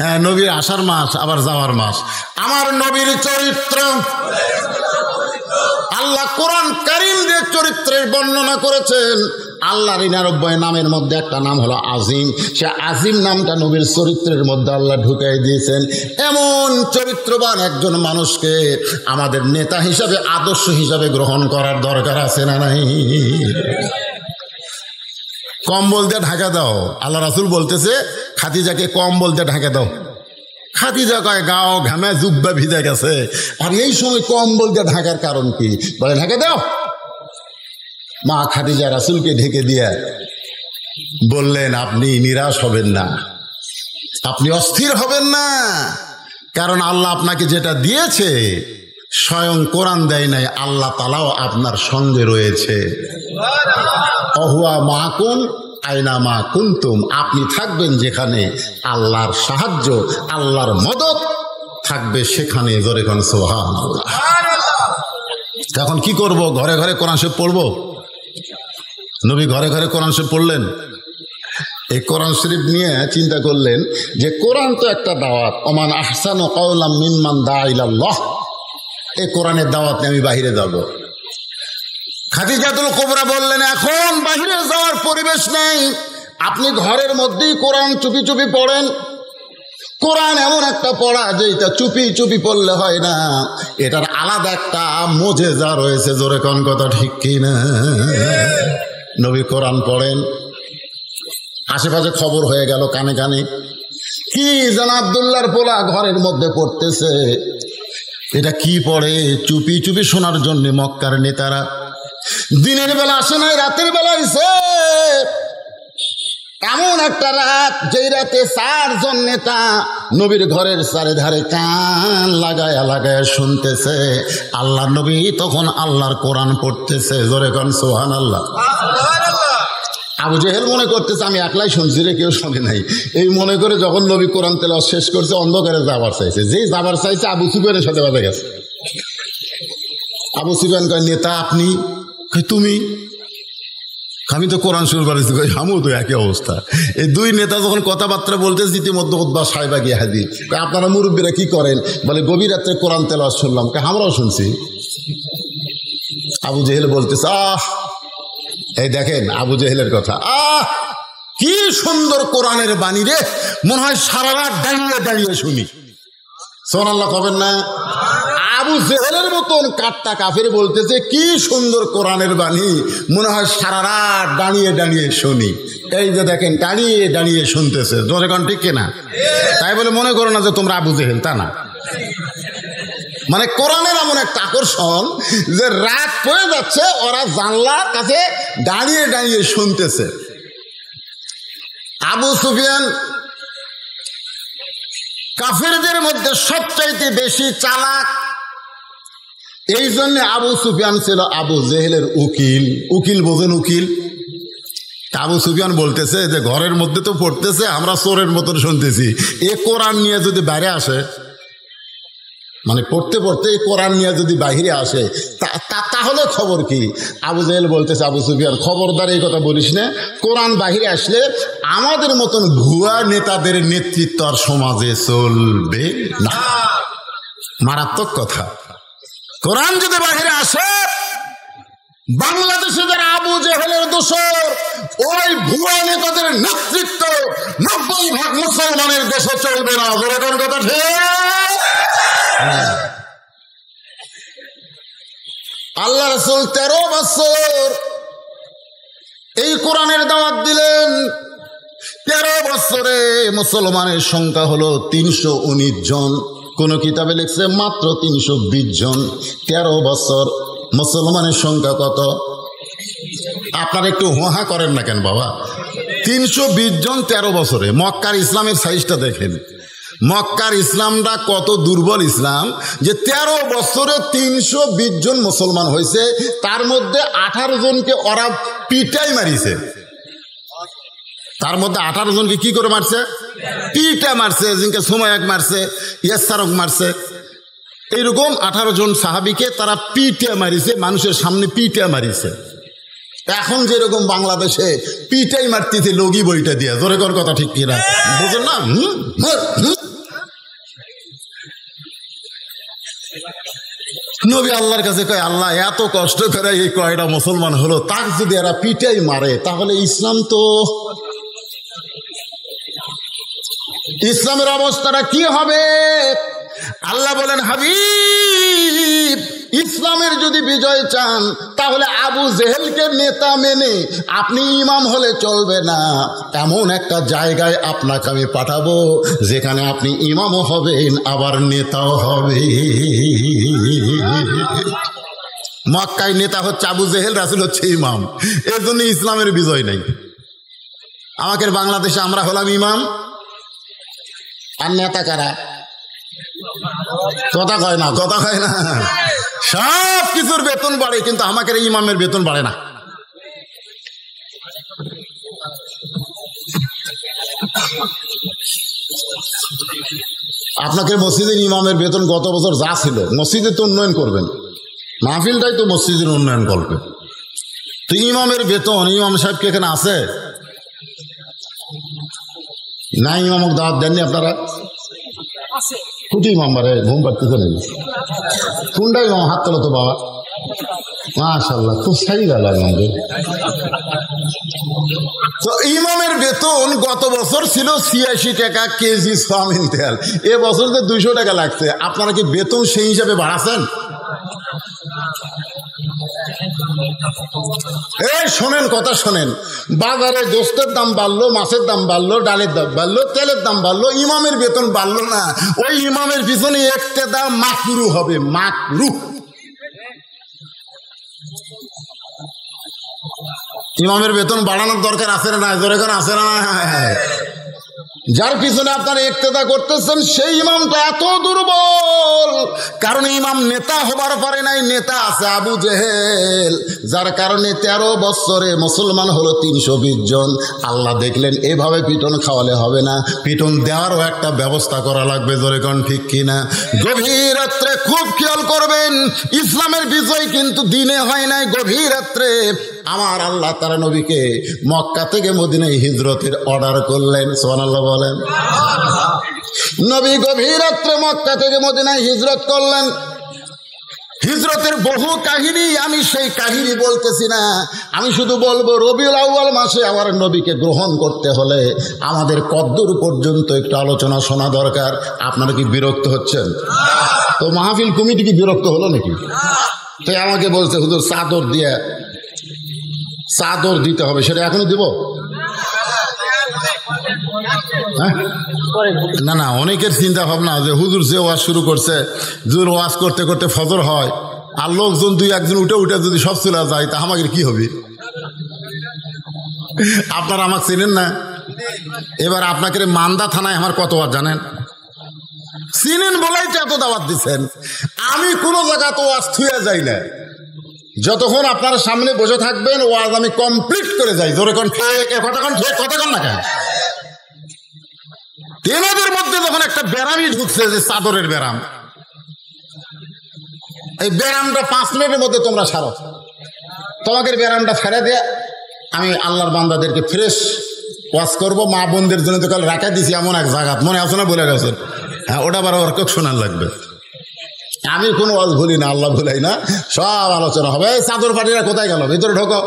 হ্যাঁ, নবীর আসার মাস আবার যাওয়ার মাস। আমার নবীর চরিত্র আল্লাহ কোরআন কারীম দিয়ে চরিত্রের বর্ণনা করেছেন। আল্লাহর 99 নামের মধ্যে একটা নাম হলো আজিম। সে আজিম নামটা নবীর চরিত্রের মধ্যে আল্লাহ ঢুকাই দিয়েছেন। এমন চরিত্রবান একজন মানুষকে আমাদের নেতা হিসাবে, আদর্শ হিসাবে গ্রহণ করার দরকার আছে না নাই? কম্বল দিয়ে ঢাকা দাও। আল্লাহ রাসূল বলতেছে খাদিজাকে কম্বল দিয়ে ঢাকা দাও। খাদিজা কয় গাও ঘামে জুব্বা ভিজে গেছে, আর এই সময় কম্বল দিয়ে ঢাকার কারণ কি? বলে ঢাকা দাও। মা খাদিজা রাসূলকে ঢেকে দিয়ে বললেন, আপনি নিরাশ হবেন না, আপনি অস্থির হবেন না, কারণ আল্লাহ আপনাকে যেটা দিয়েছে স্বয়ং কোরআন দেয় নাই, আল্লাহ তাআলাও আপনার সঙ্গে রয়েছে। অহুয়া মাকুম আইনা মা কুনতুম, আপনি থাকবেন যেখানে, আল্লাহর সাহায্য, আল্লাহর মদত থাকবে সেখানে। জোরে কোন সুবহানাল্লাহ। এখন কি করব? ঘরে ঘরে কোরআন শরীফ পড়বো? নবী ঘরে ঘরে কোরআন শরীফ পড়লেন। এই কোরআন শরীফ নিয়ে চিন্তা করলেন যে কোরআন তো একটা দাওয়াত। ওমান আহসানু কাওলাম মিম্মান দাআ ইলাল্লাহ। এই কোরআনের দাওয়াত নিয়ে আমি বাহিরে যাব। খাদিজাতুল কুবরা বললেন, এখন বাহিরে যাওয়ার পরিবেশ নেই, আপনি ঘরের মধ্যেই কোরআন চুপি চুপি পড়েন। কোরআন এমন একটা পড়া যেটা চুপি চুপি পড়লে হয় না, এটার আলাদা একটা মুজেজা রয়েছে। জোরে কোন কথা ঠিক কিনা? নবী কোরআন পড়েন, আশেপাশে খবর হয়ে গেল কানে কানে, কি যেন আব্দুল্লাহর পোলা ঘরের মধ্যে পড়তেছে। এটা কি পড়ে? চুপি চুপি শোনার জন্য মক্কার নেতারা দিনের বেলা আসে নাই, রাতের বেলা এসে। এমন একটা রাত, যেই রাতে 4 জন নেতা নবীর ঘরের চারিধারে কান লাগায়া লাগায়া শুনতেছে। আল্লাহ নবী তখন আল্লাহর কোরআন পড়তেছে। জোরে কোন সুবহানাল্লাহ। আবু জেহেল মনে করতেছে আমি একলাই শুনছি রে, কেউ শোনে নাই। এই মনে করে যখন নবী কোরআন তেলাওয়াত শেষ করছে, অন্ধকারে যাবার চাইছে। যেই যাবার চাইছে, আবু সুফিয়ানের সাথে বাজে গেছে। আবু সুফিয়ান কয়, নেতা আপনি? তুমি? আমি তো কোরআন শুরু করেছি। আমিও তো একই অবস্থা। এই 2 নেতা যখন কথাবার্তা বলতেছে, ইতিমধ্যে উদ্বা সাহেবা গিয়ে হাজির। আপনারা মুরব্বীরা কি করেন? বলে গভীর রাত্রে কোরআন তেলাওয়াত শুনলাম। আমরাও শুনছি। আবু জেহেল বলতেছে, এই দেখেন আবু জেহেলের কথা, কি সুন্দর কোরআনের বাণী রে, মনে হয় সারা রাত দাঁড়িয়ে দাঁড়িয়ে শুনি। সুবহানাল্লাহ কবেন না? আবু জেহেলের মতন কাট্টা কাফের বলতেছে কি সুন্দর কোরআনের বাণী, মনে হয় সারা রাত দাঁড়িয়ে দাঁড়িয়ে শুনি। এই যে দেখেন দাঁড়িয়ে দাঁড়িয়ে শুনতেছে। জোরে কোন ঠিক কিনা? তাই বলে মনে করো না যে তোমরা আবু জেহেল, তা না। মানে কোরআনের এমন একটা আকর্ষণ যে রাত পড়ে যাচ্ছে, ওরা জানলার কাছে দাঁড়িয়ে দাঁড়িয়ে শুনতেছে। আবু সুফিয়ান কাফেরদের মধ্যে সবচাইতে বেশি চালাক। এই জন্য আবু সুফিয়ান ছিল আবু জেহেলের উকিল। উকিল বোঝেন? উকিল। আবু সুফিয়ান বলতেছে যে ঘরের মধ্যে তো পড়তেছে, আমরা চোরের মতন শুনতেছি। এ কোরআন নিয়ে যদি বাইরে আসে, মানে পড়তে পড়তে কোরআন নিয়ে যদি বাহিরে আসে, তাহলে খবর কি? আবু জেহেল বলতেছে, আবু সুফিয়ান খবরদার এই কথা বলিস না। কোরআন বাহিরে আসলে আমাদের মতন ভুয়া নেতাদের নেতৃত্ব আর সমাজে চলবে না। মারাত্মক কথা। কোরআন যদি বাহিরে আসে, বাংলাদেশে যারা আবু জেহেলের দোসর, ওই ভুয়া নেতাদের নেতৃত্ব 90% মুসলমানের দেশে চলবে না। যেরকম কথা ঠিক। আল্লাহ রাসূল 13 বছর এই কোরআনের দাওয়াত দিলেন। 13 বছরে মুসলমানের সংখ্যা হলো 319 জন। কোন কিতাবে লিখছে মাত্র 320 জন। 13 বছর মুসলমানের সংখ্যা কত? আপনারা একটু হোহা করেন না কেন বাবা? 320 জন 13 বছরে। মক্কার ইসলামের সাইজটা দেখেন। মক্কার ইসলামটা কত দুর্বল ইসলাম যে 13 বছরে 320 জন মুসলমান হয়েছে। তার মধ্যে 18 জনকে ওরা পিটাই মারিছে। তার মধ্যে 18 জনকে কি করে মারছে? পিটা মারছে। জিনকে সুমাইয়াক মারছে, ইয়াসারক মারছে। এইরকম 18 জন সাহাবিকে তারা পিটা মারিছে, মানুষের সামনে পিটা মারিছে। এখন যেরকম বাংলাদেশে পিটাই মারতেছে লগি বইটা দিয়া। জোরে কর কথা ঠিক কিনা? বুঝেন না? নবী আল্লাহর কাছে কয়, আল্লাহ এত কষ্ট করে এই কয়টা মুসলমান হলো, তার যদি এরা পিটাই মারে, তাহলে ইসলামের অবস্থাটা কি হবে? আল্লাহ বলেন, হাবিব, ইসলামের যদি বিজয় চান তাহলে আবু জেহেলকে নেতা মেনে আপনি ইমাম হলে চলবে না। এমন একটা জায়গায় আপনাকে আমি পাঠাবো যেখানে আপনি ইমামও হবেন আবার নেতাও হবে। মক্কায় নেতা হচ্ছে আবু জেহেল, রাসূল হচ্ছে ইমাম। এর জন্য ইসলামের বিজয় নেই। আমাদের বাংলাদেশে আমরা হলাম ইমাম, আর নেতা কারা? কথা কয় না, কথা কয় না। সব কিছুর বেতন বাড়ে, কিন্তু আমাদের ইমামের বেতন বাড়ে না। আপনাকে মসজিদের ইমামের বেতন গত বছর যা ছিল, মসজিদে তো উন্নয়ন করবেন, মাহফিলটাই তো মসজিদের উন্নয়ন করবে। তো ইমামের বেতন, ইমাম সাহেব কি এখানে আছে? না, ইমামক দাওয়াত দেননি আপনারা? কুটি ইমাম বারে ঘুম পাড়তেছে নেই। কোনটা ইমাম? হাত তোলো তো বাবা। মাশাআল্লাহ, খুব সারি গেল আমাদের। তো ইমামের বেতন গত বছর ছিল 86 টাকা কেজি সয়াবিন তেল, এ বছর তো 200 টাকা লাগছে। আপনারা কি বেতন সেই হিসাবে বাড়াচ্ছেন? এই শোনেন, কথা শোনেন, বাজারে গোস্তের দাম বাড়লো, মাছের দাম বাড়লো, ডালের দাম বাড়লো, তেলের দাম বাড়লো, ইমামের বেতন বাড়লো না। ওই ইমামের পিছনে একটা দাম মাকরু হবে, মাকরু। ইমামের বেতন বাড়ানোর দরকার আছে না? দরকার আছে না? যার পিছনে আপনারা ইক্তেদা করতেছেন সেই ইমামটা এত দুর্বল, কারণ ইমাম নেতা হবার পারে নাই, নেতা আছে আবু জেহেল, যার কারণে 13 বছরে মুসলমান হলো 320 জন। আল্লাহ দেখলেন এভাবে পিটন খাওয়ালে হবে না, পিটন দেওয়ারও একটা ব্যবস্থা করা লাগবে। জোরে কোন ঠিক কিনা? গভীর রাত্রে খুব খেয়াল করবেন, ইসলামের বিজয় কিন্তু দিনে হয় নাই, গভীর রাত্রে আমার আল্লাহ তাআলা নবীকে মক্কা থেকে মদিনায় হিজরতের অর্ডার করলেন। সুবহানাল্লাহ বলেন। নবী গভীর রাত্রে মক্কা থেকে মদিনায় হিজরত করলেন। হিজরতের বহু কাহিনী, আমি সেই কাহিনী বলতেছি না, আমি শুধু বলবো রবিউল আউয়াল মাসে আমার নবীকে গ্রহণ করতে হলে আমাদের কদ্দূর পর্যন্ত একটু আলোচনা শোনা দরকার। আপনারা কি বিরক্ত হচ্ছেন? তো মাহফিল কমিটি কি বিরক্ত হলো নাকি? তো আমাকে বলছে হুজুর চাদর দিতে হবে, সেটা এখনো দিব? না না, অনেকের চিন্তা ভাবনা যে হুজুর যে ওয়াজ শুরু করছে, হুজুর ওয়াজ করতে করতে ফজর হয়, আর লোকজন 2-1 জন উঠে যদি সব চলে যায়, তা আমাদের কি হবে? আপনারা আমাকে চিনেন না। এবার আপনাকে মান্দা থানায় আমার কত বার জানেন? চিনেন বলেই তো এত দাওয়াত দিচ্ছেন। আমি কোনো জায়গা তো ওয়াজ থুয়ে যাই না, যতক্ষণ আপনারা সামনে বসে থাকবেন ওয়াজ আমি কমপ্লিট করে যাই। জোরে কোন কথা কন না কেন? তেনাদের মধ্যে যখন একটা ব্যারামই ঢুকছে, যে চাদরের ব্যারাম, এই ব্যারামটা 5 মিনিটের মধ্যে তোমরা ছাড়ো। তোমাদের ব্যারামটা ছেড়ে দিয়ে আমি আল্লাহর বান্দাদেরকে ফ্রেশ ওয়াজ করবো। মা বোনদের জন্য তো কাল রাখা দিছি এমন এক জায়গা, মনে আছে না? বলে গেছেন। হ্যাঁ, ওটা আবার ওর শোনার লাগবে। আমি কোনো ওয়াজ ভুলি না, আল্লাহ ভুলাই না, সব আলোচনা হবে। চাদর পাটিরা কোথায় গেল? ভিতরে ঢোকো,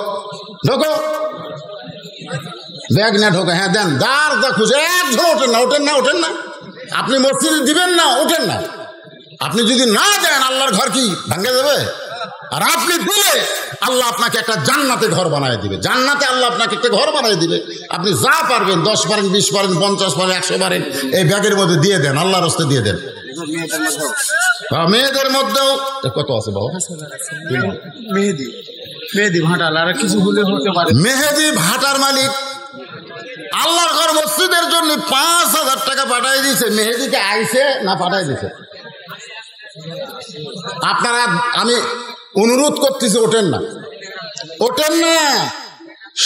ব্যাগ না ঢোকে। হ্যাঁ দেন, দাঁড় দা খুঁজে একজন ওঠেন না। আপনি মসজিদে দিবেন না, ওঠেন না। আপনি যদি না দেন আল্লাহর ঘর কি ভাঙে যাবে? আর আপনি দিলে আল্লাহ আপনাকে একটা জান্নাতে ঘর বানায় দিবে। জান্নাতে আল্লাহ আপনাকে একটা ঘর বানায় দিবে। আপনি যা পারবেন, 10 পারেন, 20 পারেন, 50 পারেন, 100 পারেন, এই ব্যাগের মধ্যে দিয়ে দেন, আল্লাহর রাস্তায় দিয়ে দেন। মেয়েদের মধ্যেও কত আছে বাবা? মেহেদি ভাটার, আর কিছু বলে হতে পারে। মেহেদি ভাটার মালিক আল্লাহর ঘর মসজিদের জন্য 5,000 টাকা পাঠাই দিয়েছে। মেহেদিকে আইছে না পাঠাই দিছে? আপনারা, আমি অনুরোধ করতেছি, ওঠেন না।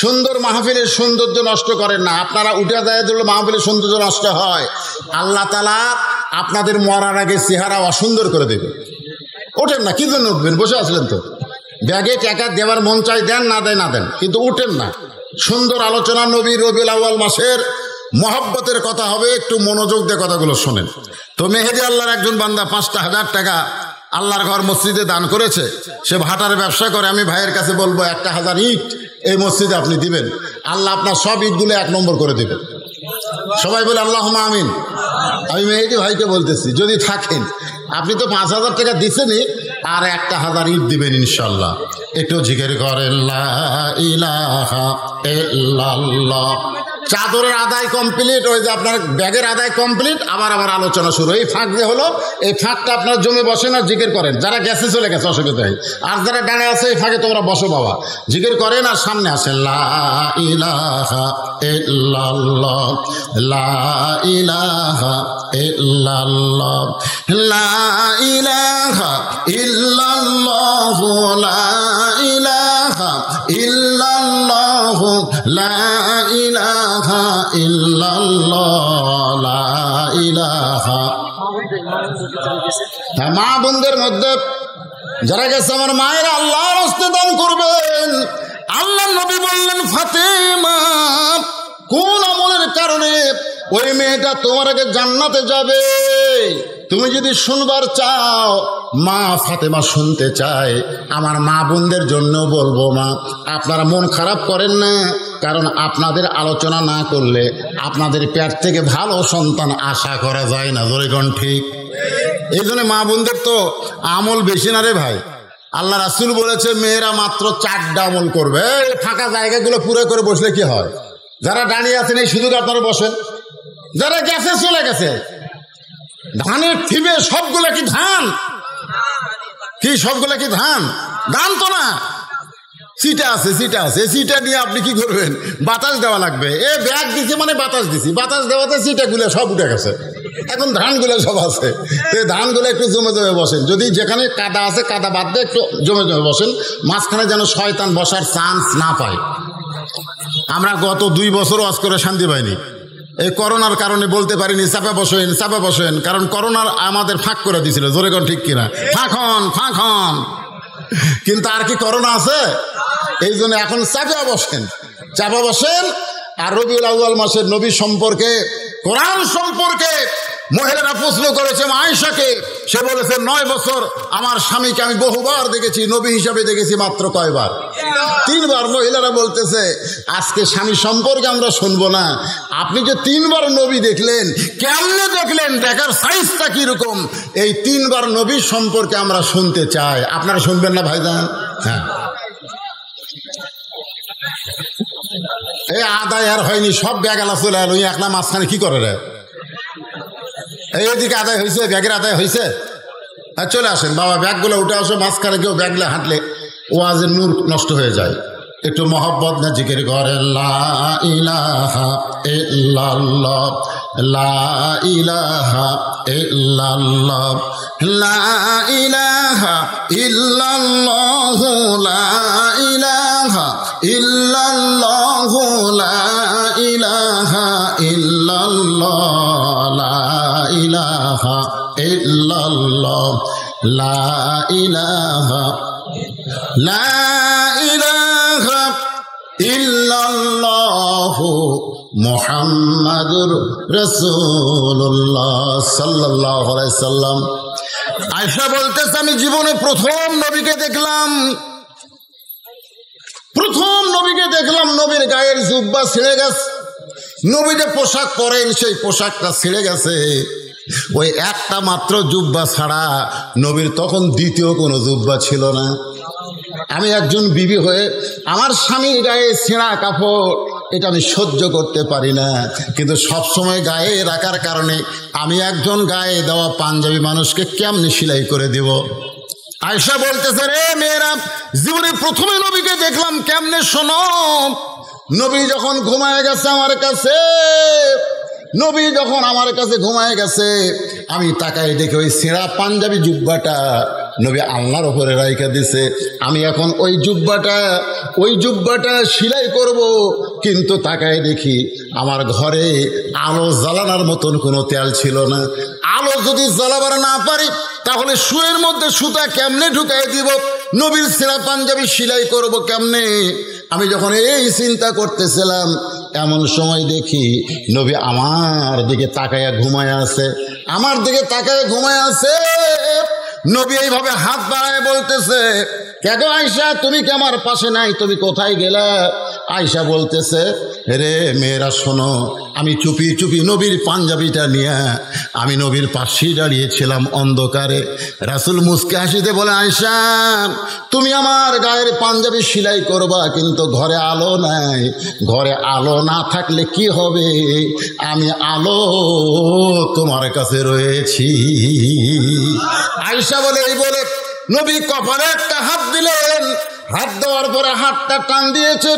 সুন্দর মাহফিলের সৌন্দর্য নষ্ট করেন না। আপনারা উঠে যায় দিলে মাহফিলের সৌন্দর্য নষ্ট হয়। আল্লাহ তাআলা আপনাদের মরার আগে চেহারা অসুন্দর করে দেবে। ওঠেন না, কি জন্য উঠবেন? বসে আসলেন তো। ব্যাগে টাকা দেওয়ার মন চাই, দেন, না দেন, কিন্তু উঠেন না। সুন্দর আলোচনা, নবী রবিউল আউয়াল মাসের মহব্বতের কথা হবে, একটু মনোযোগ দিয়ে কথাগুলো শোনেন। তো মেহেদি আল্লাহর একজন বান্দা 5,000 টাকা আল্লাহর ঘর মসজিদে দান করেছে। সে ভাটার ব্যবসা করে। আমি ভাইয়ের কাছে বলবো 1,000 ইট এই মসজিদে আপনি দিবেন, আল্লাহ আপনার সব ইটগুলো 1 নম্বর করে দেবেন। সবাই বলে আল্লাহুম্মা আমিন। আমি মেহেদি ভাইকে বলতেছি, যদি থাকেন, আপনি তো 5,000 টাকা দিচ্ছেনই, আর 1,000 ইট দিবেন ইনশাল্লাহ। একটু জিকির করেন লা ইলাহা ইল্লাল্লাহ। চাদরের আদায় কমপ্লিট, ওই যে আপনার ব্যাগের আদায় কমপ্লিট, আবার আলোচনা শুরু। এই ফাঁক যে হলো, এই ফাঁকটা আপনার জমে বসে না, জিকির করেন। যারা গেছে চলে গেছে, অসুবিধা নেই। আর যারা ডানে আছে এই ফাঁকে তোমরা বসো বাবা, জিকির করেন। আর সামনে আসেন লা ইলাহা ইল্লাল্লাহ, লা ইলাহা ইল্লাল্লাহ, লা ইলাহা ইল্লাল্লাহ, লা ইলাহা ইল্লাল্লাহ, লা ইলাহা ইল্লাল্লাহ, লা ইলাহা। মা বোনদের মধ্যে যারা গেছে, আমার মায়ের আল্লাহর হস্তে দান করবেন। আল্লাহ নবী বললেন, ফাতেমা কোন আমলের কারণে ওই মেয়েটা তোমার আগে জান্নাতে যাবে? তুমি যদি শুনবার চাও, মা ফাতেমা শুনতে চায়। আমার মা বোনদের জন্য বলবো, মা আপনারা মন খারাপ করেন না, কারণ আপনাদের আলোচনা না করলে আপনাদের পেট থেকে ভালো সন্তান আশা করা যায় না। জোরে কোন ঠিক? এই জন্য মা বোনদের তো আমল বেশি না রে ভাই। আল্লাহ রাসূল বলেছে মেয়েরা মাত্র 4টা আমল করবে। ফাঁকা জায়গাগুলো পুরো করে বসলে কি হয়? যারা দাঁড়িয়ে আছেন এই সুযোগ আপনারা বসেন, যারা গেছে চলে গেছে। ধানের থিবে সবগুলো কি ধান? কি সবগুলো কি ধান? ধান তো না, সিটা আছে, সিটা আছে। সিটা নিয়ে আপনি কি করবেন? বাতাস দেওয়া লাগবে। এ ব্যাগ দিছি মানে বাতাস দিছি, বাতাস দেওয়াতে সিটাগুলো সব উঠে গেছে, এখন ধানগুলো সব আছে। তো ধানগুলো একটু জমে জমে বসেন, যদি যেখানে কাদা আছে কাদা বাদ দিয়ে একটু জমে জমে বসেন, মাঝখানে যেন শয়তান বসার চান্স না পায়। আমরা গত 2 বছর ওয়াজ করে শান্তি পাইনি। এই করোনার কারণে বলতে পারিনি চাপা বসেন, চাপা বসেন, কারণ করোনার আমাদের ফাঁক করে দিয়েছিল। জোরে কোন ঠিক কিনা? ফাঁকন ফাঁকন। কিন্তু আর কি করোনা আছে? এই জন্য এখন চাপা বসেন, চাপা বসেন। আর রবিউল আউয়াল মাসের নবী সম্পর্কে, কোরআন সম্পর্কে মহিলারা প্রশ্ন করেছে আয়েশাকে। সে বলেছে 9 বছর আমার স্বামীকে আমি বহুবার দেখেছি, নবী হিসাবে দেখেছি মাত্র কয়বার? 3 বার। মহিলারা বলতেছে আজকে স্বামী সম্পর্কে আমরা শুনবো না, আপনি যে 3 বার নবী দেখলেন, কেমনে দেখলেন, দেখার সাইজটা কিরকম, এই 3 বার নবী সম্পর্কে আমরা শুনতে চাই। আপনারা শুনবেন না ভাইজান? হ্যাঁ। এই আদায় আর হয়নি, সব ব্যাগ আলা চলে এলো, একলা মাঝখানে কি করে রে? এইদিকে আদায় হয়েছে, ব্যাগের আদায় হয়েছে। হ্যাঁ চলে আসেন বাবা, ব্যাগগুলো উঠে আসো। মাঝখানে কেউ ব্যাগগুলো হাঁটলে ওয়াজের নূর নষ্ট হয়ে যায়। একটু মহব্বত না জিকির করে লা ইলাহা ইল্লাল্লাহ, লা ইলাহা ইল্লাল্লাহ, লা ইলাহা ইল্লাল্লাহ, লা ইলাহা ইল্লাল্লাহ, লা ইলাহা ইল্লাল্লাহ, লা ইলাহা ইল্লাল্লাহ, লা ইলাহা, লা ইলাহা ইল্লাল্লাহ মুহাম্মাদুর রাসূলুল্লাহ সাল্লাল্লাহু আলাইহি সাল্লাম। আয়েশা বলতেছে আমি জীবনে প্রথম নবীকে দেখলাম, প্রথম নবীকে দেখলাম, নবীর গায়ের জুব্বা ছিঁড়ে গেছে, নবী যে পোশাক পরেন সেই পোশাকটা ছিঁড়ে গেছে। ওই একটা মাত্র জুব্বা ছাড়া নবীর তখন দ্বিতীয় কোনো জুব্বা ছিল না। আমি একজন বিবি হয়ে আমার স্বামীর গায়ে ছেঁড়া কাপড় এটা আমি সহ্য করতে পারি না, কিন্তু সবসময় গায়ে রাখার কারণে আমি একজন গায়ে দেওয়া পাঞ্জাবি মানুষকে কেমনি সেলাই করে দিব। আয়েশা বলতেছে রে মেয়েরা, জীবনে প্রথমে নবীকে দেখলাম কেমনে শোনো। নবী যখন ঘুমায় গেছে আমার কাছে, নবী যখন আমার কাছে ঘুমায় গেছে, আমি তাকাই দেখে ওই ছেঁড়া পাঞ্জাবি জুব্বাটা নবী আল্লাহর ওপরে রাইখা দিছে। আমি এখন ওই জুব্বাটা সেলাই করব, কিন্তু তাকায় দেখি আমার ঘরে আলো জ্বালানোর মতন কোনো তেল ছিল না। আলো যদি জ্বালাবার না পারি তাহলে শুয়ের মধ্যে সুতা কেমনে ঢুকাই দিব, নবীর ছেঁড়া পাঞ্জাবি সেলাই করব কেমনে। আমি যখন এই চিন্তা করতেছিলাম, এমন সময় দেখি নবী আমার দিকে তাকায়া ঘুমায় আছে, আমার দিকে তাকায় ঘুমায় আছে। নবী এইভাবে হাত বাড়ায় বলতেছে কে গো আয়েশা, তুমি কি আমার পাশে নাই, তুমি কোথায় গেলা? আয়েশা বলতেছে রে মেয়েরা শোনো, আমি চুপি চুপি নবীর পাঞ্জাবিটা নিয়ে আমি নবীর পাশেই দাঁড়িয়েছিলাম অন্ধকারে। রাসূল মুস্কে হাসিতে বলে আয়েশা তুমি আমার গায়ের পাঞ্জাবি সেলাই করবা, কিন্তু ঘরে আলো নাই। ঘরে আলো না থাকলে কি হবে, আমি আলো তোমার কাছে রয়েছি। আয়েশা বলে এই বলে নবী কপালে একটা হাত দিলেন, হাত দেওয়ার পরে হাতটা টান দিয়েছে,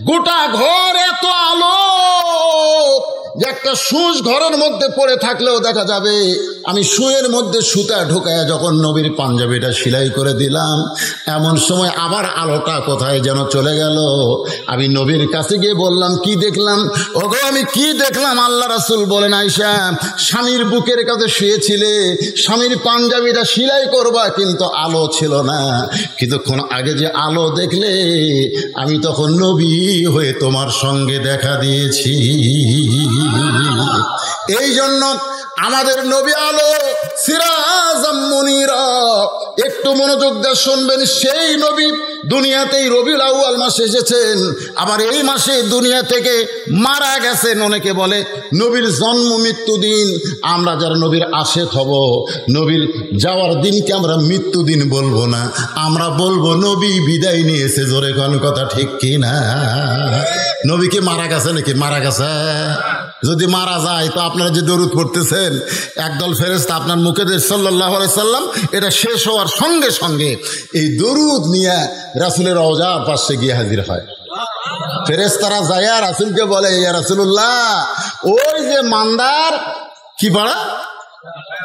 গোটা ঘর এত আলো যে একটা সুচ ঘরের মধ্যে পড়ে থাকলেও দেখা যাবে। আমি সুয়ের মধ্যে সুতা ঢোকায় যখন নবীর পাঞ্জাবিটা সেলাই করে দিলাম, এমন সময় আবার আলোটা কোথায় যেন চলে গেল। আমি নবীর কাছে গিয়ে বললাম কি দেখলাম? ওগো আমি কি দেখলাম? আল্লাহ রাসূল বলেন আয়েশা, স্বামীর বুকের কাছে শুয়েছিলে, স্বামীর পাঞ্জাবিটা সেলাই করবা, কিন্তু আলো ছিল না। কিছুক্ষণ আগে যে আলো দেখলে, আমি তখন নবী হয়ে তোমার সঙ্গে দেখা দিয়েছি। এই জন্য আমাদের নবী আলো সিরাজাম মুনিরা। একটু মনোযোগ দিয়ে শুনবেন, সেই নবী দুনিয়াতেই রবিউল আউয়াল মাসে এসেছেন, আবার এই মাসে দুনিয়া থেকে মারা গেছেন। অনেকে বলে নবীর জন্ম মৃত্যু দিন। আমরা যারা নবীর আশেক হব, নবীর যাওয়ার দিনকে আমরা মৃত্যু দিন বলবো না, আমরা বলবো নবী বিদায় নিয়েছে। জোরে কোন কথা ঠিক কি না? নবী কি মারা গেছে নাকি? মারা গেছে। যদি মারা যায় তো আপনারা যে দরুদ পড়তেছেন, একদল ফেরেশতা আপনার মুখে দিয়ে সাল্লাল্লাহু আলাইহি সাল্লাম, এটা শেষ হওয়ার সঙ্গে সঙ্গে এই দরুদ নিয়ে রাসূলের রওজার পাশে গিয়ে হাজির হয়। ফেরেশতারা যায় রাসূলকে বলে, ইয়া রাসূলুল্লাহ, ওই যে মান্দার কি পাড়া,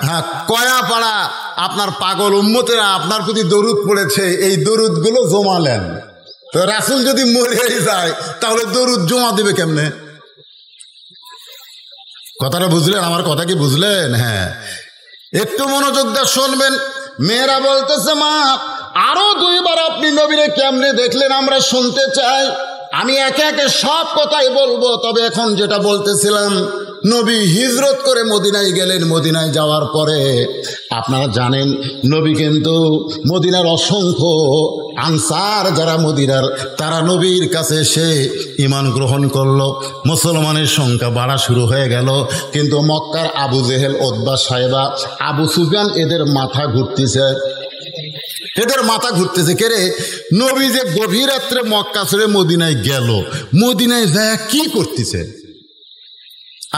হ্যাঁ কয়া পাড়া, আপনার পাগল উম্মতেরা আপনার প্রতি দরুদ পড়েছে, এই দরুদগুলো জমা নেন। তো রাসূল যদি মরে যায় তাহলে দরুদ জমা দেবে কেমনে? কথাটা বুঝলেন? আমার কথা কি বুঝলেন? হ্যাঁ, একটু মনোযোগ দিয়ে শুনবেন। মেয়েরা বলতেছে, মা আরো 2 বার আপনি নবীরে কেমনে দেখলেন আমরা শুনতে চাই। আমি একে একে সব কথাই বলবো, তবে এখন যেটা বলতেছিলাম, নবী হিজরত করে মদিনায় গেলেন। মদিনায় যাওয়ার পরে আপনারা জানেন নবী কিন্তু মদিনার অসংখ্য আনসার যারা মদিনার, তারা নবীর কাছে এসে ঈমান গ্রহণ করলো। মুসলমানের সংখ্যা বাড়া শুরু হয়ে গেল। কিন্তু মক্কার আবু জেহেল, উতবা, সাইবা, আবু সুফিয়ান, এদের মাথা ঘুরতেছে, এদের মাথা ঘুরতেছে। কে রে, নবী যে গভীর রাত্রে মক্কা ছেড়ে মদিনায় গেল, মদিনায় যায় কি করতেছে?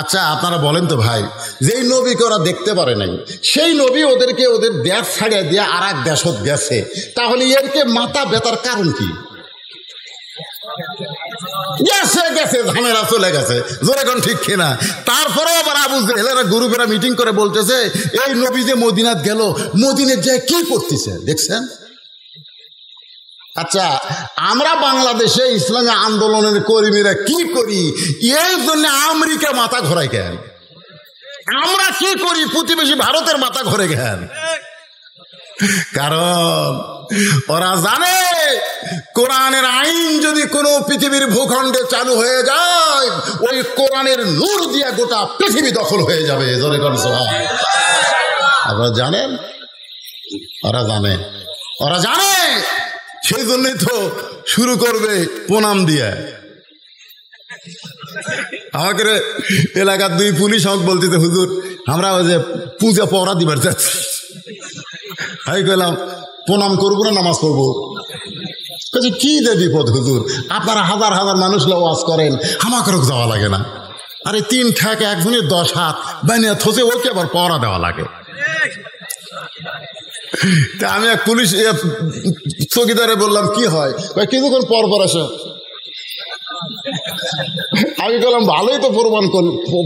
আচ্ছা আপনারা বলেন তো ভাই, যেই নবীকে ওরা দেখতে পারে নাই, সেই নবী ওদেরকে ওদের দেশ ছাড়িয়ে দিয়ে আর এক দেশত গেছে, তাহলে এরকে মাথা ব্যথার কারণ কি? গেছে গেছে ঝামেলা চলে গেছে, জোরে কোন ঠিক কিনা? তারপরেও আবার আবু জেহেলেরা গ্রুপেরা মিটিং করে বলতেছে, এই নবী যে মদিনাত গেল, মদিনায় যে কি করতেছে দেখছেন? আচ্ছা আমরা বাংলাদেশে ইসলামী আন্দোলনের কর্মীরা কি করি, এই জন্য আমেরিকা মাথা ঘোরায় কেন? আমরা কি করি প্রতিবেশী ভারতের মাথা ঘোরে কেন? কারণ ওরা জানে কোরআনের আইন যদি কোনো পৃথিবীর ভূখণ্ডে চালু হয়ে যায়, ওই কোরআনের নূর দিয়া গোটা পৃথিবী দখল হয়ে যাবে। আপনারা জানেন, ওরা জানে, ওরা জানে, সেই জন্যই তো শুরু করবে প্রণাম দিয়ে। আমাকে এলাকার 2 পুলিশ আমাকে বলতেছে, হুজুর আমরা ওই যে পূজা পড়া দিবার যাচ্ছি, আমি কইলাম প্রণাম করবো না নামাজ পড়বো? কি দে বিপদ হুজুর, আপনারা হাজার হাজার মানুষ ওয়াজ করেন, আমাকেও যাওয়া লাগে না? আরে 3 ঠ্যাক 1 জনের 10 হাত বানিয়ে থসে ওকে আবার পড়া দেওয়া লাগে। তা আমি এক পুলিশ চৌকিদারে বললাম, কি হয়? কিছুক্ষণ পর পর আসে। আমি বললাম ভালোই তো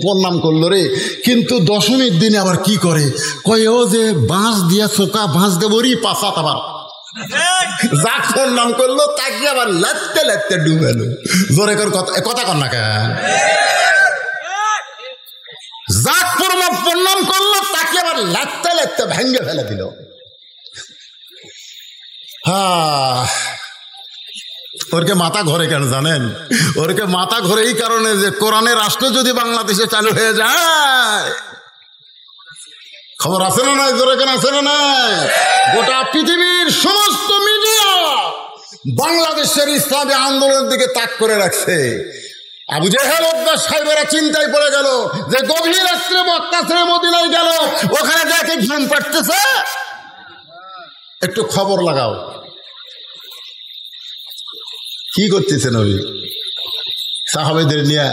প্রণাম করলো রে, কিন্তু দশমীর দিনে আবার কি করে, কয় ও যে বাঁশ দিয়া চোকা বাঁশ দেবরি পাশাত, আবার যাক প্রণাম করলো তাকে আবার লাত্তে লাত্তে ডুবেলো। জোরে করে কথা কর না কেন? যাক প্রণাম করলো তাকে আবার লাত্তে লাত্তে ভেঙে ফেলে দিল। ওরকে মাথা ঘরে কেন জানেন? ওরকে মাথা ঘরে এই কারণে যে কোরআনের রাষ্ট্র যদি বাংলাদেশে চালু হয়ে যায়, খবর আছে না নাই? জোরে কেন আছে না নাই? গোটা পৃথিবীর সমস্ত মিডিয়া বাংলাদেশের ইসলামী আন্দোলনের দিকে তাক করে রাখছে। আবু জেহেল, উতবা, সাইবারা চিন্তায় পড়ে গেল যে গভীর রাত্রে মক্কা ছেড়ে মদিনায় গেল, ওখানে দেখে ঘুম পাড়তেছে, একটু খবর লাগাও কি করতেছে নবী। সাহাবেদের নিয়ে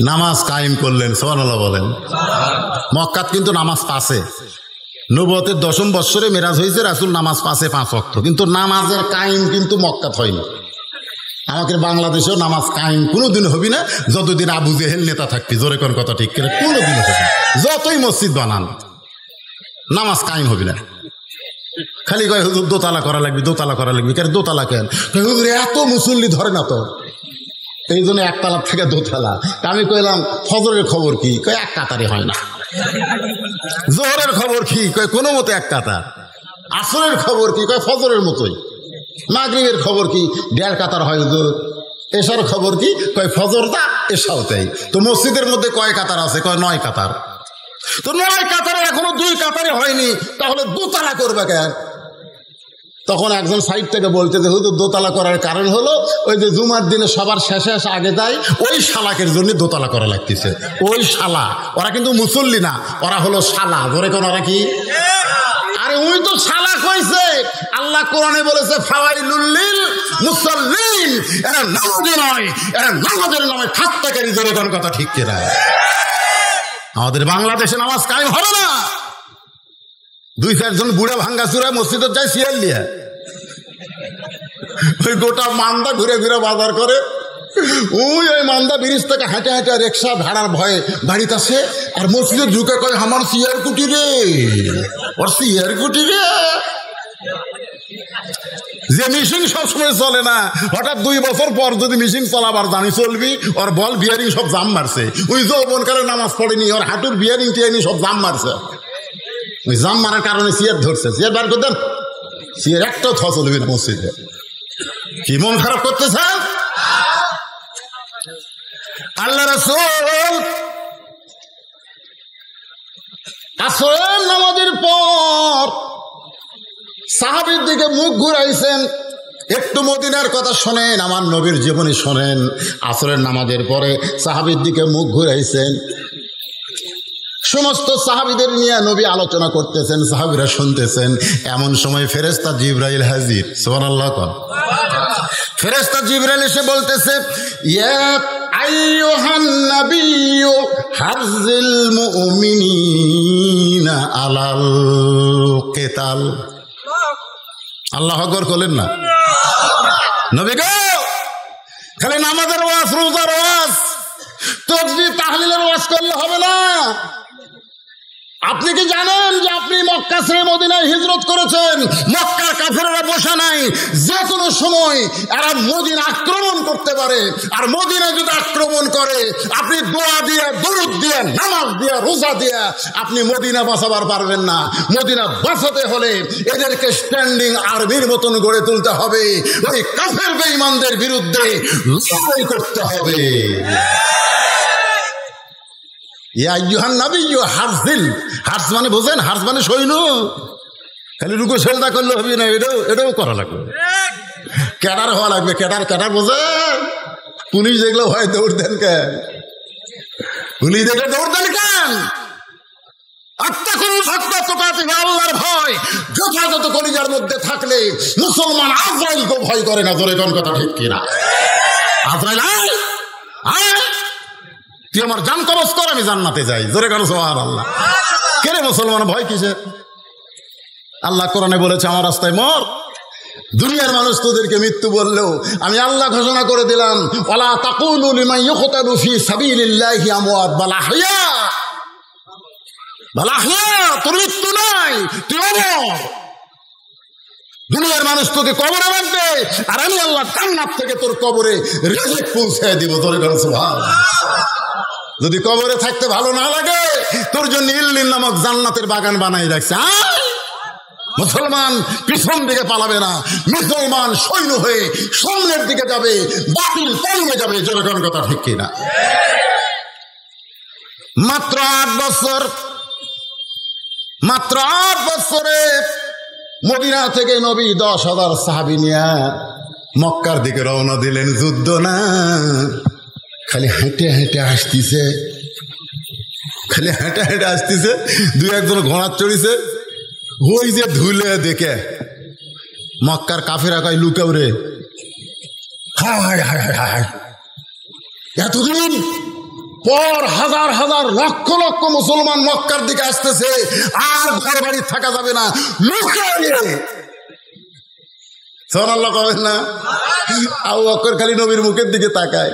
নামাজ কায়েম করলেন, সুবহানাল্লাহ বলেন। মক্কাত কিন্তু নামাজ পাশে, নবুয়তের 10ম বৎসরে মেরাজ হয়েছে, রাসূল নামাজ পাশে 5 ওয়াক্ত, কিন্তু নামাজের কায়েম কিন্তু মক্কাত হয়নি। আমাদের বাংলাদেশেও নামাজ কায়েম কোনোদিন হবি না যতদিন আবু জেহেল নেতা থাকবি। জোরে কোন কথা ঠিক কিনা? কোনোদিন হবে না, যতই মসজিদ বানান নামাজ কায়েম হবি না। খালি কয় হুজুর দোতলা করা লাগবে, দোতলা করা লাগবে। কেন দোতলা কেন? হুজুর এত মুসল্লি ধরে না তো, এই জন্য 1 তালা থেকে 2 তালা। আমি কইলাম ফজরের খবর কি? কয় 1 কাতারে হয় না। জোহরের খবর কি? কয় কোনো মতে 1 কাতার। আসরের খবর কি? কয় ফজরের মতোই। মাগরিবের খবর কি? 1.5 কাতার হয় হুজুর। এশার খবর কি? কয় ফজরটা এশাও তাই। তো মসজিদের মধ্যে কয় কাতার আছে? কয় 9 কাতার। তো 9 কাতারে এখনো 2 কাতারে হয়নি, তাহলে দোতলা করবে কেন? তখন একজন সাইড থেকে বলছে যে হুজুর দোতলা করার কারণ হলো ওই যে জুমার দিনে সবার শেষে এসে আগে দেয়, ওই শালাকের জন্য দোতলা করা লাগতেছে। ওই শালা, ওরা কিন্তু মুসল্লি না, ওরা হলো শালা। ধরে কোন ওরা কি? আরে ওই তো শালা কইছে। আল্লাহ কোরআনে বলেছে ফাওয়াইলুল লিল মুসাল্লিন, এরা নামাজি নয়, এরা নামাজের নামে ঠাট্টাকারী। ধরে কোন কথা ঠিক কিনা? আমাদের বাংলাদেশে নামাজ কায়েম হবে না। 2-4 জন বুড়া ভাঙ্গা চূড়া মসজিদে যায় সিয়াল নিয়ে, ওই গোটা মান্দা ঘুরে ঘুরে বাজার করে। ওই মান্দা ব্রিজ থেকে হাঁটে হাঁটে রিক্সা ভাড়ার ভয়ে বাড়িতে আসে, আর মসজিদে ঢুকে কয় আমার সিয়ার কুটি রে, ওর সিয়ার কুটি রে। যে মেশিন সবসময় চলে না, হঠাৎ 2 বছর পর যদি মেশিন চলাবার জানি চলবি, ওর বল বিয়ারিং সব জাম মারছে। ওই যৌবনকালে নামাজ পড়েনি, ওর হাঁটুর বিয়ারিং টিয়ারিং সব জাম মারছে। ওই জাম মারার কারণে সিয়ার ধরছে। সিয়ার বার করতেন, সিয়ার একটাও থ চলবি না মসজিদে। কি মন খারাপ করতেছে? আল্লাহ রাসূল আসরের নামাজের পর সাহাবীর দিকে মুখ ঘুরাইছেন। একটু মদিনার কথা শোনেন, আমার নবীর জীবনী শোনেন। আসরের নামাজের পরে সাহাবীর দিকে মুখ ঘুরাইছেন। সমস্ত সাহাবীদের নিয়ে নবী আলোচনা করতেছেন, সাহাবীরা শুনতেছেন। এমন সময় ফেরেশতা জিবরাইল হাজির। সুবহানাল্লাহ। ফেরেশতা জিবরাইল এসে বলতেছে, ইয়া আইয়ুহান নাবিয়্যু হারজিল মুমিনিনা আলাল কিতাল। আল্লাহু আকবার বলেন না। নবী গো, খালি নামাজের ওয়াজ, রোজার ওয়াজ, তাসবিহ তাহলিলের ওয়াজ করলে হবে না। আপনি কি জানেন যে আপনি মক্কা ছেড়ে মদিনায় হিজরত করেছেন? মক্কার কাফেররা বসে নাই, যে কোনো সময় এরা মদিনা আক্রমণ করতে পারে। আর মদিনা যদি আক্রমণ করে, আপনি দোয়া দিয়ে, দরুদ দিয়ে, নামাজ দিয়ে, রোজা দিয়ে আপনি মদিনা বাঁচাবার পারবেন না। মদিনা বাঁচাতে হলে এদেরকে স্ট্যান্ডিং আর্মির মতন গড়ে তুলতে হবে। ওই কাফের বেঈমানদের বিরুদ্ধে লড়াই করতে হবে। হার্স মানে বোঝেন? হার্স মানে সৈন্য। খালি রুকু সেজদা করলে হবে না, এটাও করা লাগবে। ক্যাডার হওয়া লাগবে। ক্যাডার বোঝেন? পুলিশ দেখলে ভয় দৌড় দেন কেন? পুলিশ দেখলে দৌড় দেন কেন? আল্লাহর ভয় যথাযথ কলিজার মধ্যে থাকলে মুসলমান আজরাইলকে ভয় করে না। জোরে কোন কথা ঠিক কিনা? আজরাইল তুই আমার জান কবজ কর, আমি জান্নাতে যাই। জোরে কেন সুবহানাল্লাহ। কেন মুসলমান ভয় কিসের? আল্লাহ কোরআনে বলেছে আমার রাস্তায় মর। দুনিয়ার মানুষ তোদেরকে মৃত্যু বললেও আমি আল্লাহ ঘোষণা করে দিলাম, ওয়ালা তাকুলু লিমান ইউকতালু ফি সাবিলিল্লাহি আমওয়াত বাল আহইয়া। বাল আহইয়া, তোর মৃত্যু নাই, তুই অমর। দুনিয়ার মানুষ তোকে কবরে রাখবে, আর আমি আল্লাহ জান্নাত থেকে তোর কবরে রিজিক পৌঁছে দিব। জোরে কেন সুবহানাল্লাহ। যদি কবরে থাকতে ভালো না লাগে, তোর জন্য ইল্লিন নামক জান্নাতের বাগান বানাই রাখছে। মুসলমান পিছন দিকে পালাবে না, মুসলমান সৈন্য হয়ে সামনের দিকে যাবে, বাতিল পালিয়ে যাবে। জনগণ কথা ঠিক কিনা? মাত্র 8 বছর, মাত্র 8 বছরে মদিনা থেকে নবী 10,000 সাহাবী নিয়ে মক্কার দিকে রওনা দিলেন। যুদ্ধ না, খালি হেঁটে হেঁটে আসতেছে, খালি হেঁটে হেঁটে আসতেছে। 2-1 ঘোড়া চড়িছে। ওই যে ধুলে দেখে মক্কার কাফেরা কয় লুকাও রে। হায় হায় হায় হায়, এতদিন পর হাজার হাজার লক্ষ লক্ষ মুসলমান মক্কার দিকে আসতেছে, আর ঘর বাড়ি থাকা যাবে না, লুকাও রে। সুবহানাল্লাহ কবেন না? আবু বকর খালি নবীর মুখের দিকে তাকায়।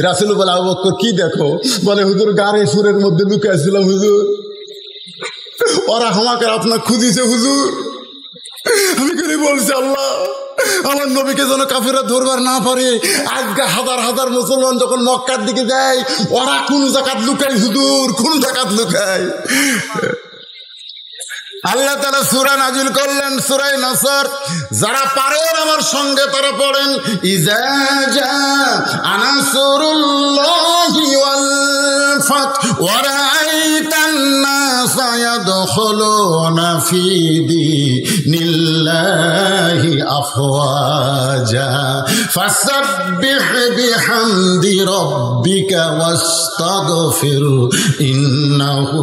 রাসূল বলে, আবু বকর কি দেখো? বলে, হুজুর গাড়ি সুরের মধ্যে লুকাইছিলাম হুজুর, ওরা আমাকে আপনার খুঁজিছে হুজুর। আমি খালি বলছি আল্লাহ আমার নবীকে যেন কাফেররা ধরবার না পারে। আজকে হাজার হাজার মুসলমান যখন মক্কার দিকে যায়, ওরা কোন জায়গাত লুকায় হুজুর, কোন জায়গাত লুকায়। আল্লাহ তাআলা সূরা নাজিল করলেন সূরা নাসর, যারা পারেন আমার সঙ্গে তারা পড়েন, ইজা জাআ নাসরুল্লাহি ওয়াল ফাত ওয়া রাআইতান নাসা ইয়াদখুলুনা ফি দীনিল্লাহি আফওয়াজা ফাসাব্বিহ বিহামদি রাব্বিকা ওয়াস্তাগফির ইন্নাহু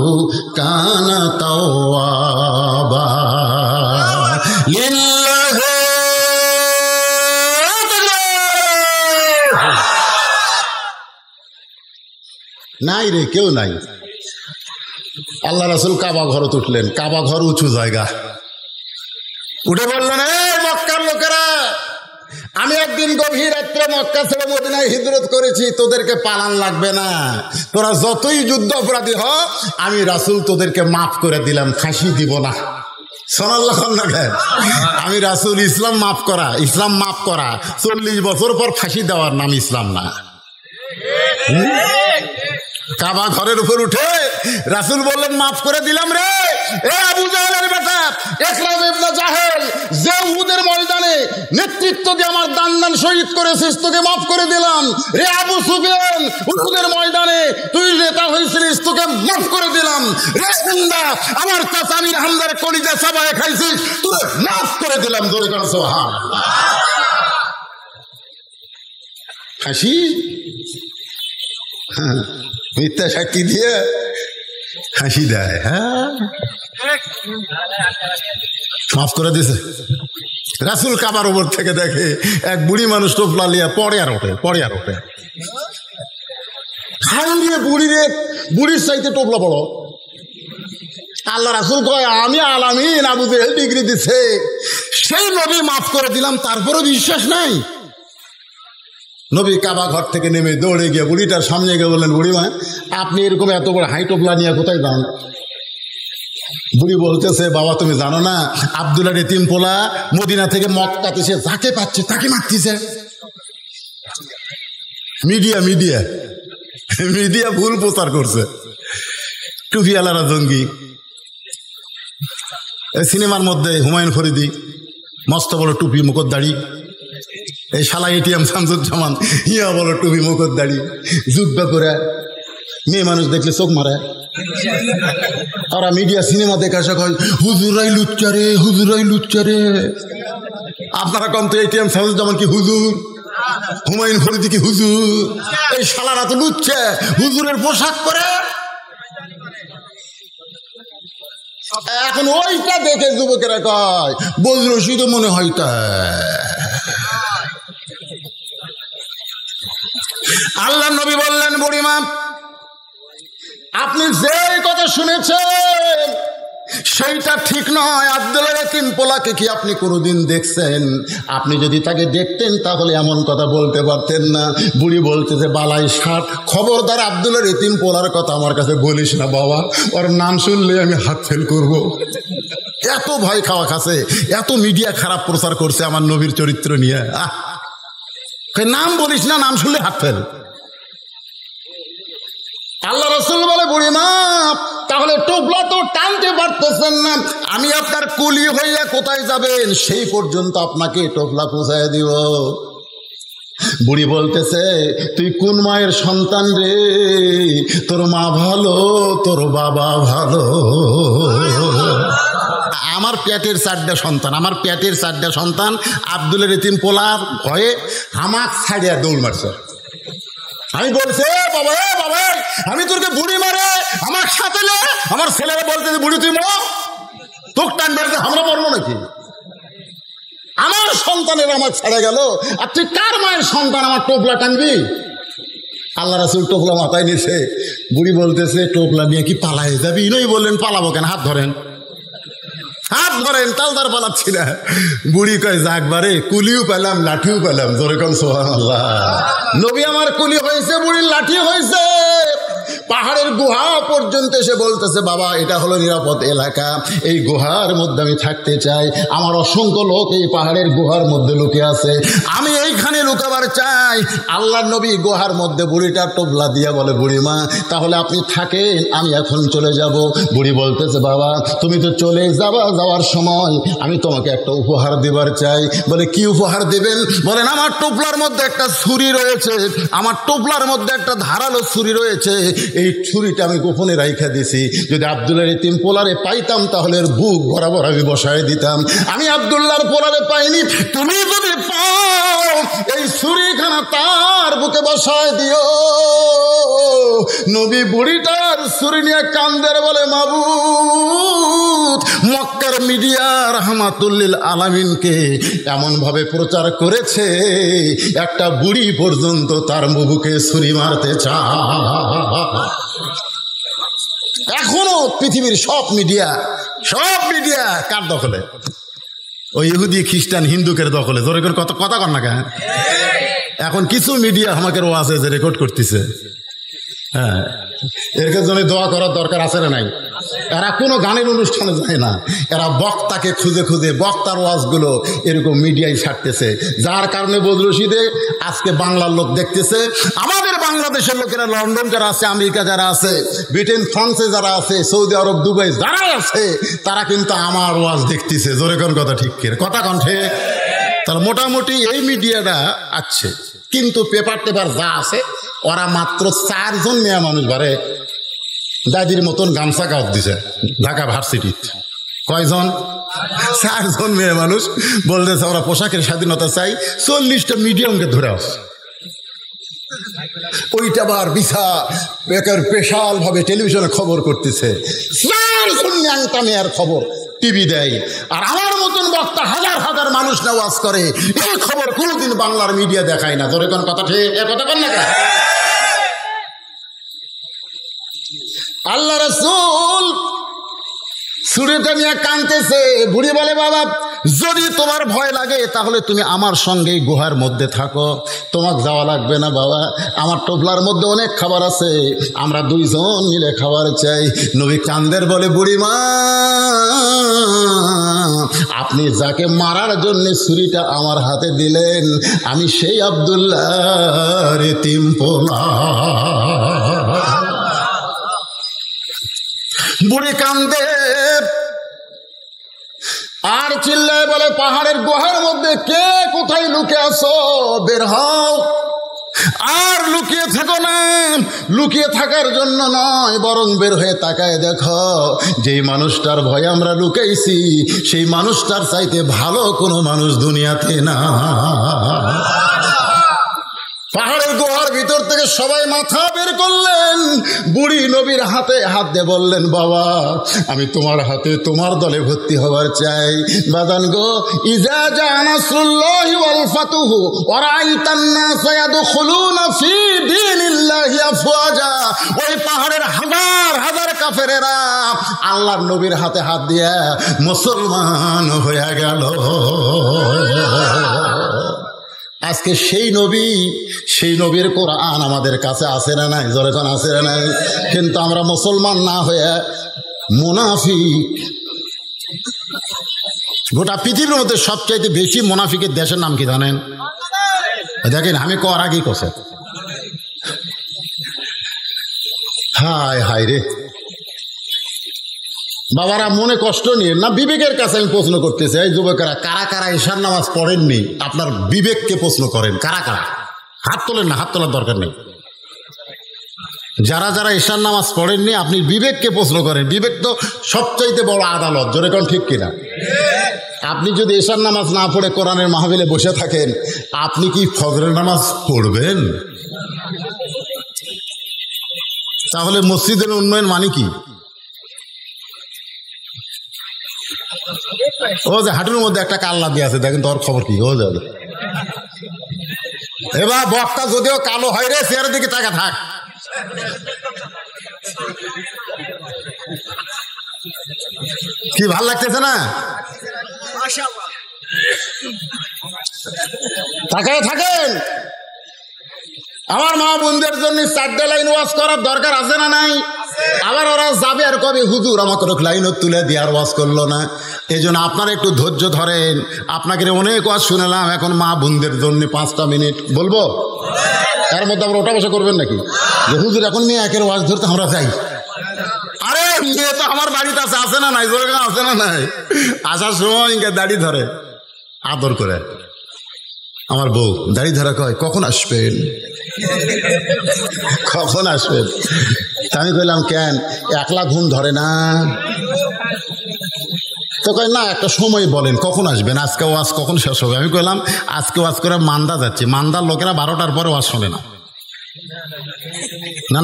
কানা তাওয়াবা। নাই রে, কেউ নাই। আল্লাহ রাসূল কাবা ঘরে উঠলেন, কাবা ঘর উঁচু জায়গা, উঠে বললেন, মক্কার লোকেরা, আমি একদিন গভীর রাত্রে মক্কা ছেড়ে মদিনায় হিজরত করেছি, তোদেরকে পালান লাগবে না, তোরা যতই যুদ্ধ অপরাধী হ, আমি রাসূল তোদেরকে মাফ করে দিলাম, ফাঁসি দিব না। আমি রাসূল, ইসলাম মাফ করা, ইসলাম মাফ করা, 40 বছর পর ফাঁসি দেওয়ার নাম ইসলাম না। কাবা ঘরের উপর উঠে রাসূল বললেন, মাফ করে দিলাম রে। এ আবু জাহেলের বেটা ইকরাম ইবনে জাহেল, যে উহুদের ময়দানে নেতৃত্ব দিয়ে আমার দান শহীদ করেছিস, তোকে মাফ করে দিলাম। রে আবু সুফিয়ান, উহুদের ময়দানে তুই নেতা হয়েছিলিস, তোকে মাফ করে দিলাম। রে হামজা, আমার চাচা আমির হামজার কলিজা চাবায় খাইছিস, তোকে মাফ করে দিলাম। জোরে করে সুবহানাল্লাহ। হাসি মিথ্যা সাক্ষী দিয়ে হাসি দেয়। হ্যাঁ, মাফ করে দিছে। রাসূল কাবার উপর থেকে দেখে এক বুড়ি মানুষ টোপলা লিয়া পড়ে আর ওঠে। বুড়ির চাইতে টোপলা বড়। আল্লাহ রাসূল কয়, আমি আলামিন, আবু জেহেল ডিগ্রি দিছে, সেই নবী মাফ করে দিলাম, তারপরও বিশ্বাস নাই। নবী কাবা ঘর থেকে নেমে দৌড়ে গিয়ে বুড়িটার সামনে গিয়ে বললেন, বুড়িমা, আপনি এরকম এত বড় হাই টোপলা নিয়ে কোথায় যান? বুড়ি বলতেছে, বাবা তুমি জানো না, আব্দুল্লাহ এতিম পোলা মদিনা থেকে মক্কাতে সে যাকে পাচ্ছে তাকে মারতেছে। মিডিয়া ভুল প্রচার করছে, টুপিওয়ালারা জঙ্গি। সিনেমার মধ্যে হুমায়ুন ফরিদি, মস্ত বড় টুপি মুখর দাড়ি, এই শালা এটিএম শামসুজ্জামান, ইয়া বড় টুপি মুখর দাড়ি, যুদ্ধ করে মেয়ে মানুষ দেখলে চোখ মারে। ওরা মিডিয়া সিনেমা দেখে আসা কয়, হুজুরাই লুচ্চা রে। আপনারা কম তো এটিএম শামসুজ্জামান কি হুজুর, হুমায়ুন ফরিদি কি হুজুর? এই শালারা তো লুচ্চা, হুজুরের পোশাক পরে। এখন ওইটা দেখে যুবকেরা কয়, বজরশিদ মনে হয় তা। আল্লাহ নবী বললেন, বুড়িমা, আপনি যে কথা শুনেছেন সেইটা ঠিক নয়। আব্দুল্লাহ এতিম পোলাকে কি আপনি কোনোদিন দেখছেন? আপনি যদি তাকে দেখতেন তাহলে এমন কথা বলতে পারতেন না। বুড়ি বলতে যে, বালাই ষাট, খবরদার আব্দুল্লাহ এতিম পোলার কথা আমার কাছে বলিস না বাবা, ওর নাম শুনলে আমি হাত ফেল করব। এত ভয় খাওয়া খাচ্ছে, এত মিডিয়া খারাপ প্রচার করছে আমার নবীর চরিত্র নিয়ে। নাম বলিস না, নাম শুনলে হাত ফেল। আল্লাহ রাসূল বলে, বুড়িমা, তাহলে টোপলা তো টানতে পারতেছেন না, আমি আপনার কুলি হইয়া কোথায় যাবেন সেই পর্যন্ত আপনাকে টোপলা পৌঁছায় দিব। বুড়ি বলতেছে, তুই কোন মায়ের সন্তান রে? তোর মা ভালো, তোর বাবা ভালো। আমার পেটের 4টা সন্তান আব্দুল্লাহ এতিম পোলার ভয়ে হামাক ছাড়িয়া দৌড় মারছে। আমি বলছি, বাবা আমি তোরকে বুড়ি মারে আমার সাথে, আমার ছেলেরা বলতেছে, বুড়ি তুই মর, তোর টান বেড়াতে আমরা মরবো নাকি? আমার সন্তানের আমার ছেড়ে গেল, আর তুই কার মায়ের সন্তান আমার টোপলা টানবি? আল্লাহ রাসূল টোপলা মাথায় নিছে। বুড়ি বলতেছে, টোপলা নিয়ে কি পালাই যাবি? নই বললেন, পালাবো কেন, হাত ধরেন, তালদার পালাচ্ছি না। বুড়ি কয়, যাকবারে কুলিও পেলাম, লাঠিও পেলাম। জোরে কোন সুবহানাল্লাহ। নবী আমার কুলি হয়েছে, বুড়ির লাঠি হয়েছে। পাহাড়ের গুহা পর্যন্ত এসে বলতেছে, বাবা এটা হলো নিরাপদ এলাকা, এই গুহার মধ্যে আমি থাকতে চাই, আমার অসংখ্য লোক এই পাহাড়ের গুহার মধ্যে লুকিয়ে আছে, আমি এইখানে লুকাবার চাই। আল্লাহর নবী গুহার মধ্যে বুড়িটা টোপলা দিয়া বলে, বুড়িমা তাহলে আপনি থাকেন, আমি এখন চলে যাব। বুড়ি বলতেছে, বাবা তুমি তো চলে যাবা, যাওয়ার সময় আমি তোমাকে একটা উপহার দেবার চাই। বলে কি উপহার দেবেন? বলেন আমার টোপলার মধ্যে একটা ছুরি রয়েছে, আমার টোপলার মধ্যে একটা ধারালো ছুরি রয়েছে, এই ছুরিটা আমি গোপনে রাইখা দিছি, যদি আব্দুল্লাহর এতিম পোলারে পাইতাম তাহলে এর বুক বরাবর আমি বসায় দিতাম। আমি আব্দুল্লাহর পোলারে পাইনি, তুমি যদি পাও এই ছুরিখানা তার বুকে বসায় দিও। নবী বুড়িটার ছুরি নিয়ে কান্দের, বলে মাবুদ, মক্কার মিডিয়া রাহমাতুল্লিল আলামিনকে এমন ভাবে প্রচার করেছে একটা বুড়ি পর্যন্ত তার বুকে ছুরি মারতে চায়। এখনো পৃথিবীর সব মিডিয়া কার দখলে? ওই ইহুদি খ্রিস্টান হিন্দুকের দখলে। জোরে করে কথা কর না কেন? এখন কিছু মিডিয়া আমাকে ওয়াজে যে রেকর্ড করতেছে, হ্যাঁ, এর জন্য দোয়া করার দরকার আছে না নাই? এরা কোনো গানের অনুষ্ঠানে যায় না, এরা বক্তাকে খুঁজে খুঁজে বক্তার ওয়াজগুলো এরকম মিডিয়ায় ছাড়তেছে, যার কারণে বদরশিদে আজকে বাংলার লোক দেখতেছে। আমাদের বাংলাদেশের লোকেরা লন্ডন যারা আছে, আমেরিকা যারা আছে, ব্রিটেন ফ্রান্সে যারা আছে, সৌদি আরব দুবাই যারা আছে, তারা কিন্তু আমার ওয়াজ দেখতেছে। জোরে কোন কথা ঠিক কথা কণ্ঠে। তাহলে মোটামুটি এই মিডিয়াটা আছে, কিন্তু পেপার টেপার যা আছে ওরা মাত্র 4 জন মেয়ে মানুষ বারে দাদির মতন গামছা কাপ দিছে ঢাকা ভার্সিটি। কয়জন? 4 জন মেয়ে মানুষ বলতেছে ওরা পোশাকের স্বাধীনতা চাই, 40টা মিডিয়ামকে ধরে আসছে। ওইটা আবার বিশাল ভাবে টেলিভিশনে খবর করতেছে, 4 জন ন্যাংটা মেয়ের খবর টিভি দেয়। আর আমার মতন বক্তা হাজার হাজার মানুষ ওয়াজ করে, এই খবর কোনোদিন বাংলার মিডিয়া দেখায় না। ধরে কোন কথা ঠিক, কথা বল না। আল্লাহ রাসূল ছুরিটা নিয়ে কাঁদতেছে। বুড়ি বলে, বাবা যদি তোমার ভয় লাগে তাহলে তুমি আমার সঙ্গে গুহার মধ্যে থাকো, তোমার যাওয়া লাগবে না বাবা, আমার টোপলার মধ্যে অনেক খাবার আছে, আমরা 2 জন মিলে খাবার চাই। নবী কান্দের, বলে বুড়িমা আপনি যাকে মারার জন্য ছুরিটা আমার হাতে দিলেন, আমি সেই আব্দুল্লাহর এতিম পোলা। বুড়ি কান্দে আর চিল্লায় বলে, পাহাড়ের গুহার মধ্যে কে কোথায় লুকিয়ে আছো, বের হও। আর লুকিয়ে থাকো না, লুকিয়ে থাকার জন্য নয়, বরং বের হয়ে তাকায় দেখো, যেই মানুষটার ভয়ে আমরা লুকাইছি সেই মানুষটার চাইতে ভালো কোনো মানুষ দুনিয়াতে না। পাহাড়ের গুহার ভিতর থেকে সবাই মাথা বের করলেন। বুড়ি নবীর হাতে হাত দিয়ে বললেন, বাবা আমি তোমার হাতে তোমার দলে ভর্তি হবার চাই। বাদান গো, ইজা জা নাসরুল্লাহি ওয়াল ফাতহু ওয়া রাআইতান নাসা ইয়াদখুলুনা ফি দীনিল্লাহি আফওয়াজা। ওই পাহাড়ের হাজার হাজার কাফেরেরা আল্লাহর নবীর হাতে হাত দিয়ে মুসলমান হয়ে গেল। আজকে সেই নবীর কোরআন আমাদের কাছে আছে না নাই? জোরে কোন আছে না নাই? কিন্তু আমরা মুসলমান না হয়ে মুনাফিক। গোটা পৃথিবীর মধ্যে সবচাইতে বেশি মুনাফিকের দেশের নাম কি জানেন? দেখেন আমি কর আগেই কষে, হায় হায় রে বাবারা, মনে কষ্ট নিয়ে না, বিবেকের কাছে আমি প্রশ্ন করতেছি। এই যুবকেরা, কারা কারা ঈশার নামাজ পড়েননি? আপনার বিবেককে প্রশ্ন করেন, কারা কারা? হাত তোলেন না, হাত তোলার দরকার নেই। যারা যারা ঈশার নামাজ পড়েননি আপনি বিবেককে প্রশ্ন করেন। বিবেক তো সবচাইতে বড় আদালত, জোরে কোন ঠিক কিনা? আপনি যদি ঈশার নামাজ না পড়ে কোরআনের মাহফিলে বসে থাকেন, আপনি কি ফজরের নামাজ পড়বেন? তাহলে মসজিদের উন্নয়ন মানে কি? ও যে হাঁটুর মধ্যে একটা কাল্লা দিয়ে আছে, দেখেন তোর খবর কি? ও যাবে এবার বক্তা যদিও কালো হয় রে, চেয়ারের দিকে তাকা থাক। কি ভাল লাগতেছে না? তাকায় থাকেন। আমার মা বোনদের জন্য 4টা লাইন ওয়াজ করার দরকার আছে না নাই? আবার ওরা যাবে আর কবে হুজুর আমাকে লাইনও তুলে দিয়ে আর ওয়াজ করলো না। এই জন্য আপনারা একটু ধৈর্য ধরেন। আপনাকে অনেক ওয়াজ শুনলাম, এখন মা বোনদের জন্য 5টা মিনিট বলবো। তার মধ্যে আবার ওটা বসে করবেন নাকি যে হুজুর এখন মেয়ে একের ওয়াজ ধরতে আমরা যাই? আরে মেয়ে তো আমার বাড়িতে আছে না নাই? আছে না নাই? আসার সময় দাড়ি ধরে আদর করে। আমার বউ দাড়ি ধরা কয় কখন আসবেন, কখন আসবেন? আমি কইলাম কেন, একলা ঘুম ধরে না? তো কয় না একটা সময় বলেন কখন আসবেন, আজকে ওয়াজ কখন শেষ হবে? আমি কইলাম আজকে ওয়াজ করে মান্দা যাচ্ছি, মান্দার লোকেরা 12টার পরে ওয়াজ শোনে না।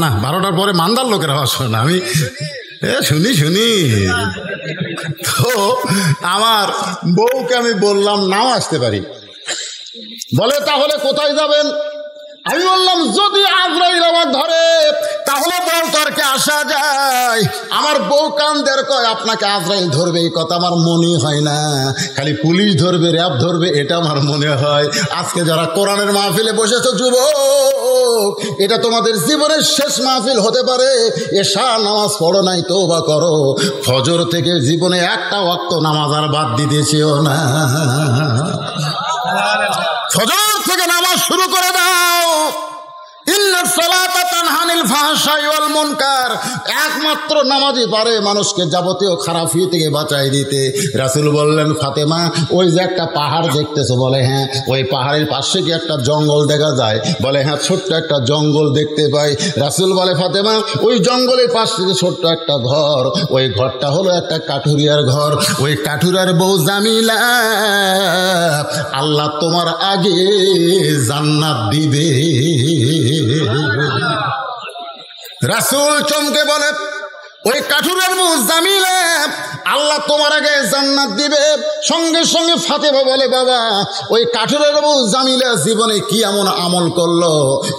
না 12টার পরে মান্দার লোকেরা ওয়াজ শোনে না। আমি শুনি। তো আমার বউকে আমি বললাম নাও আসতে পারি। বলে তাহলে কোথায় যাবেন? আমি বললাম যদি আজরাইল আমার ধরে তাহলে বলতরকে আসা যায়। আমার বউ কান্দের কয় আপনাকে আজরাইল ধরবে এই কথা আমার মনে হয় না, খালি পুলিশ ধরবে, র্যাব ধরবে, এটা আমার মনে হয়। আজকে যারা কোরআনের মাহফিলে বসেছো যুবক, এটা তোমাদের জীবনের শেষ মাহফিল হতে পারে। এশা নামাজ পড়ো নাই, তওবা করো। ফজর থেকে জীবনে একটা ওয়াক্ত নামাজ আর বাদ দিতেছিও না। ফজর থেকে নামাজ শুরু করে দাও। ইন্নাস সালাতা তানহা আনিল ফাহশাই ওয়াল মুনকার। একমাত্র নামাজই পারে মানুষকে যাবতীয় খারাপি থেকে বাঁচাই দিতে। রাসূল বললেন ফাতেমা ওই যে একটা পাহাড় দেখতেছো? বলে হ্যাঁ। ওই পাহাড়ের পাশে কি একটা জঙ্গল দেখা যায়? বলে হ্যাঁ, ছোট্ট একটা জঙ্গল দেখতে পাই। রাসূল বলে ফাতেমা ওই জঙ্গলের পাশে ছোট্ট একটা ঘর, ওই ঘরটা হলো একটা কাঠুরিয়ার ঘর। ওই কাঠুরিয়ার বউ জামিলা আল্লাহ তোমার আগে জান্নাত দিবে। রাসূল চমকে বলে ওই কাঠুরের বউ জামিলা আল্লাহ তোমার আগে জান্নাত দিবে। সঙ্গে সঙ্গে ফাতেমা বলে বাবা ওই কাঠুরের বউ জামিলা জীবনে কি এমন আমল করলো